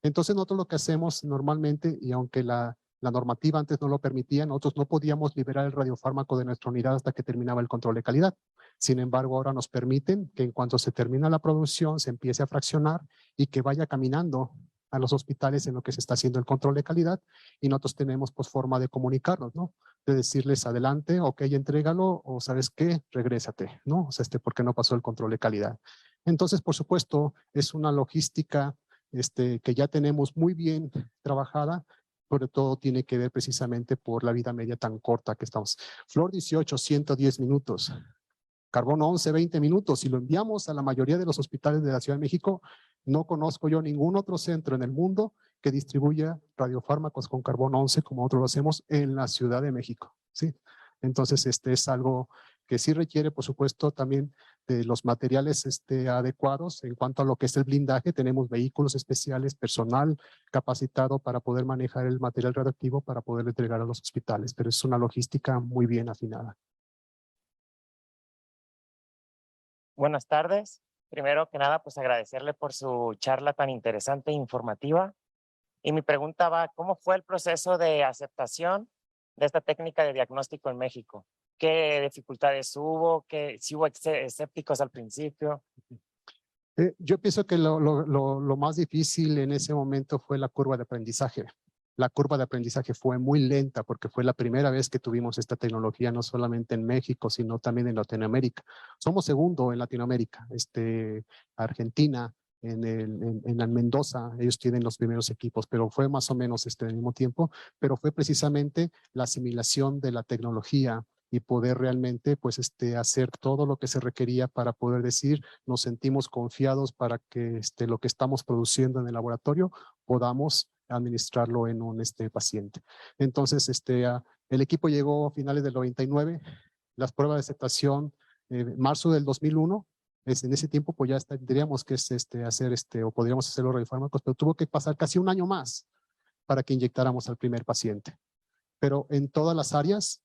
Entonces nosotros lo que hacemos normalmente, y aunque la normativa antes no lo permitía, nosotros no podíamos liberar el radiofármaco de nuestra unidad hasta que terminaba el control de calidad. Sin embargo, ahora nos permiten que en cuanto se termina la producción, se empiece a fraccionar y que vaya caminando a los hospitales en lo que se está haciendo el control de calidad y nosotros tenemos pues forma de comunicarnos, ¿no? De decirles adelante, ok, entrégalo o sabes qué, regrésate, ¿no? O sea, porque no pasó el control de calidad. Entonces, por supuesto, es una logística que ya tenemos muy bien trabajada, sobre todo tiene que ver precisamente por la vida media tan corta que estamos. Flor 18, 110 minutos. Carbono 11, 20 minutos. Si lo enviamos a la mayoría de los hospitales de la Ciudad de México, no conozco yo ningún otro centro en el mundo que distribuya radiofármacos con carbono 11 como nosotros lo hacemos en la Ciudad de México, ¿sí? Entonces, es algo que sí requiere, por supuesto, también de los materiales adecuados. En cuanto a lo que es el blindaje, tenemos vehículos especiales, personal capacitado para poder manejar el material radioactivo para poder entregar a los hospitales, pero es una logística muy bien afinada. Buenas tardes. Primero que nada, pues agradecerle por su charla tan interesante e informativa. Y mi pregunta va, ¿cómo fue el proceso de aceptación de esta técnica de diagnóstico en México? ¿Qué dificultades hubo? ¿Si hubo escépticos al principio? Yo pienso que lo más difícil en ese momento fue la curva de aprendizaje. La curva de aprendizaje fue muy lenta porque fue la primera vez que tuvimos esta tecnología, no solamente en México, sino también en Latinoamérica. Somos segundo en Latinoamérica, Argentina, en Mendoza, ellos tienen los primeros equipos, pero fue más o menos al mismo tiempo, pero fue precisamente la asimilación de la tecnología y poder realmente pues hacer todo lo que se requería para poder decir nos sentimos confiados para que lo que estamos produciendo en el laboratorio podamos administrarlo en un paciente. Entonces el equipo llegó a finales del 99, las pruebas de aceptación marzo del 2001, en ese tiempo pues ya tendríamos que hacer o podríamos hacer los radiofármacos, pero tuvo que pasar casi un año más para que inyectáramos al primer paciente. Pero en todas las áreas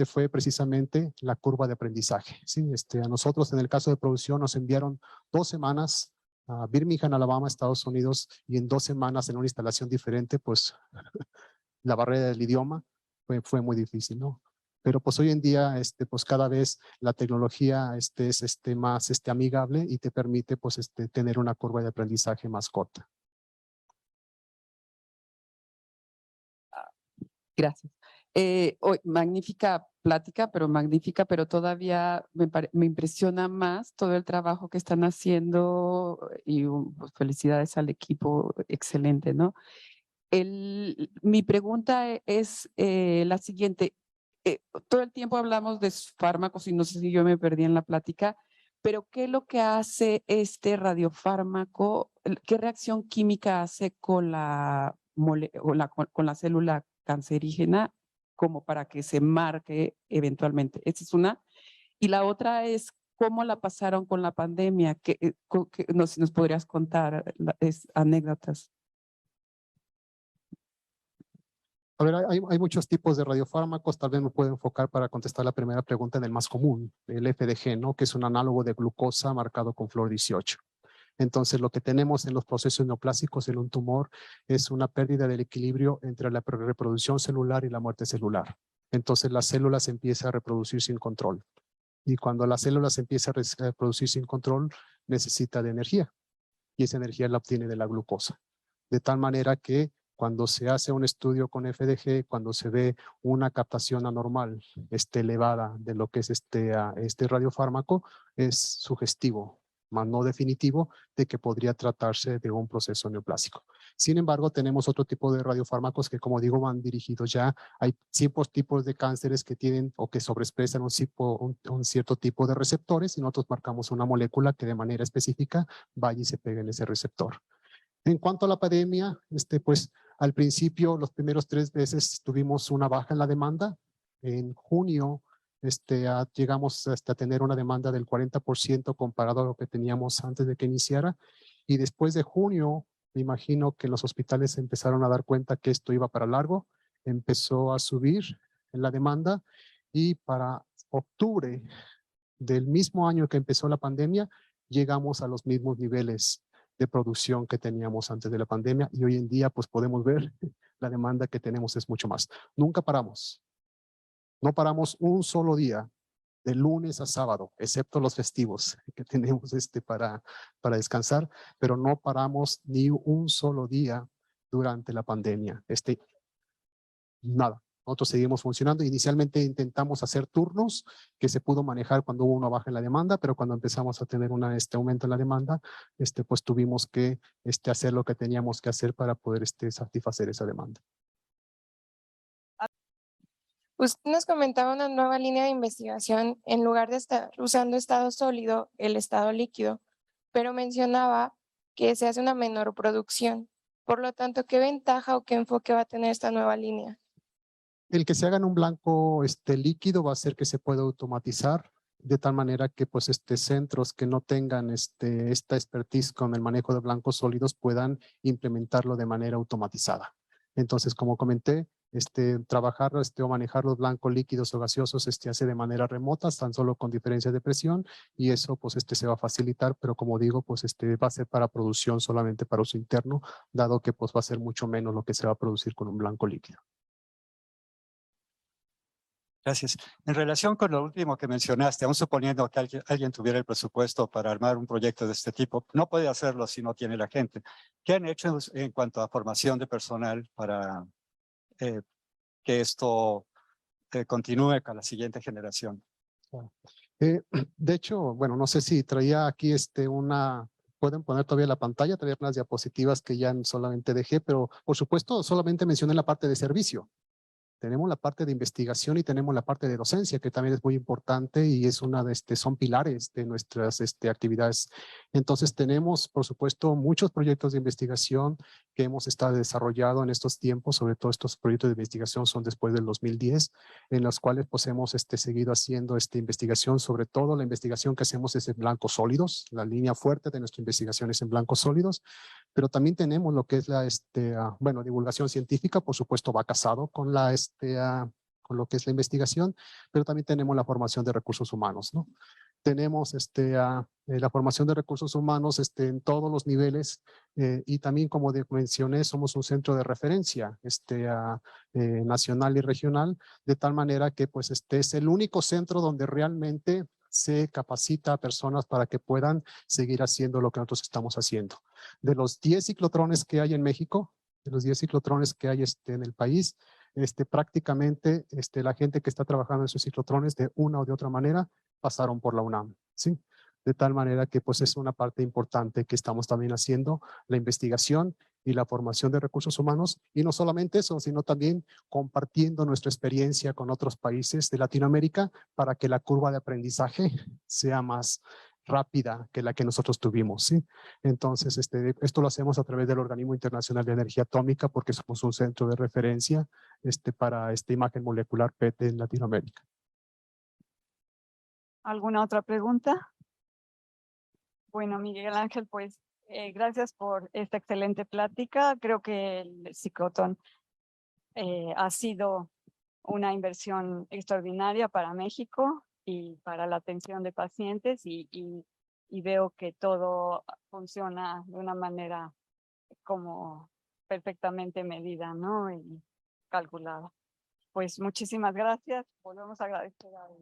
fue precisamente la curva de aprendizaje, ¿sí? A nosotros en el caso de producción nos enviaron 2 semanas a Birmingham, Alabama, Estados Unidos, y en 2 semanas en una instalación diferente, pues la barrera del idioma fue muy difícil, ¿no? Pero pues hoy en día, pues cada vez la tecnología es más amigable y te permite pues tener una curva de aprendizaje más corta. Gracias. Magnífica plática, pero todavía me impresiona más todo el trabajo que están haciendo y pues, felicidades al equipo, excelente, ¿no? Mi pregunta es la siguiente. Todo el tiempo hablamos de fármacos y no sé si yo me perdí en la plática, pero ¿qué es lo que hace este radiofármaco? ¿Qué reacción química hace con con la célula cancerígena como para que se marque eventualmente? Esa es una. Y la otra es cómo la pasaron con la pandemia. Si nos podrías contar anécdotas. A ver, hay muchos tipos de radiofármacos, tal vez me puedo enfocar para contestar la primera pregunta en el más común, el FDG, ¿no? Que es un análogo de glucosa marcado con flor 18. Entonces, lo que tenemos en los procesos neoplásicos en un tumor es una pérdida del equilibrio entre la reproducción celular y la muerte celular. Entonces, la célula se empieza a reproducir sin control. Y cuando la célula se empieza a reproducir sin control, necesita de energía. Y esa energía la obtiene de la glucosa. De tal manera que cuando se hace un estudio con FDG, cuando se ve una captación anormal elevada de lo que es este radiofármaco, es sugestivo, más no definitivo, de que podría tratarse de un proceso neoplásico. Sin embargo, tenemos otro tipo de radiofármacos que, como digo, van dirigidos ya. Hay ciertos tipos de cánceres que tienen o que sobreexpresan un cierto tipo de receptores y nosotros marcamos una molécula que de manera específica vaya y se pegue en ese receptor. En cuanto a la pandemia, pues al principio, los primeros 3 meses tuvimos una baja en la demanda. En junio llegamos a tener una demanda del 40% comparado a lo que teníamos antes de que iniciara. Y después de junio, me imagino que los hospitales se empezaron a dar cuenta que esto iba para largo. Empezó a subir en la demanda y para octubre del mismo año que empezó la pandemia, llegamos a los mismos niveles de producción que teníamos antes de la pandemia y hoy en día pues podemos ver la demanda que tenemos es mucho más. Nunca paramos. No paramos un solo día de lunes a sábado, excepto los festivos que tenemos para descansar, pero no paramos ni un solo día durante la pandemia. Nada. Nosotros seguimos funcionando. Inicialmente intentamos hacer turnos que se pudo manejar cuando hubo una baja en la demanda, pero cuando empezamos a tener aumento en la demanda, pues tuvimos que hacer lo que teníamos que hacer para poder satisfacer esa demanda. Usted nos comentaba una nueva línea de investigación en lugar de estar usando estado sólido, el estado líquido, pero mencionaba que se hace una menor producción. Por lo tanto, ¿qué ventaja o qué enfoque va a tener esta nueva línea? El que se haga en un blanco líquido va a hacer que se pueda automatizar de tal manera que pues centros que no tengan esta expertise con el manejo de blancos sólidos puedan implementarlo de manera automatizada. Entonces, como comenté, trabajar o manejar los blancos líquidos o gaseosos se hace de manera remota, tan solo con diferencias de presión y eso pues se va a facilitar, pero como digo, pues va a ser para producción solamente para uso interno, dado que pues va a ser mucho menos lo que se va a producir con un blanco líquido. Gracias. En relación con lo último que mencionaste, aún suponiendo que alguien tuviera el presupuesto para armar un proyecto de este tipo, no puede hacerlo si no tiene la gente. ¿Qué han hecho en cuanto a formación de personal para que esto continúe con la siguiente generación? De hecho, bueno, no sé si traía aquí pueden poner todavía la pantalla, traía unas diapositivas que ya solamente dejé, pero por supuesto solamente mencioné la parte de servicio. Tenemos la parte de investigación y tenemos la parte de docencia, que también es muy importante y es son pilares de nuestras actividades. Entonces tenemos, por supuesto, muchos proyectos de investigación que hemos estado desarrollando en estos tiempos, sobre todo estos proyectos de investigación son después del 2010, en los cuales pues hemos seguido haciendo investigación, sobre todo la investigación que hacemos es en blancos sólidos, la línea fuerte de nuestra investigación es en blancos sólidos, pero también tenemos lo que es la divulgación científica, por supuesto va casado con con lo que es la investigación, pero también tenemos la formación de recursos humanos, ¿no? tenemos la formación de recursos humanos en todos los niveles y también, como mencioné, somos un centro de referencia nacional y regional, de tal manera que pues es el único centro donde realmente se capacita a personas para que puedan seguir haciendo lo que nosotros estamos haciendo. De los 10 ciclotrones que hay en México, de los 10 ciclotrones que hay en el país, prácticamente la gente que está trabajando en esos ciclotrones de una o de otra manera pasaron por la UNAM, ¿sí? De tal manera que pues es una parte importante que estamos también haciendo, la investigación y la formación de recursos humanos, y no solamente eso, sino también compartiendo nuestra experiencia con otros países de Latinoamérica para que la curva de aprendizaje sea más rápida que la que nosotros tuvimos, ¿sí? Entonces, esto lo hacemos a través del Organismo Internacional de Energía Atómica porque somos un centro de referencia para esta imagen molecular PET en Latinoamérica. ¿Alguna otra pregunta? Bueno, Miguel Ángel, pues gracias por esta excelente plática. Creo que el ciclotrón ha sido una inversión extraordinaria para México y para la atención de pacientes y veo que todo funciona de una manera como perfectamente medida, ¿no? Y calculada. Pues muchísimas gracias. Volvemos a agradecer al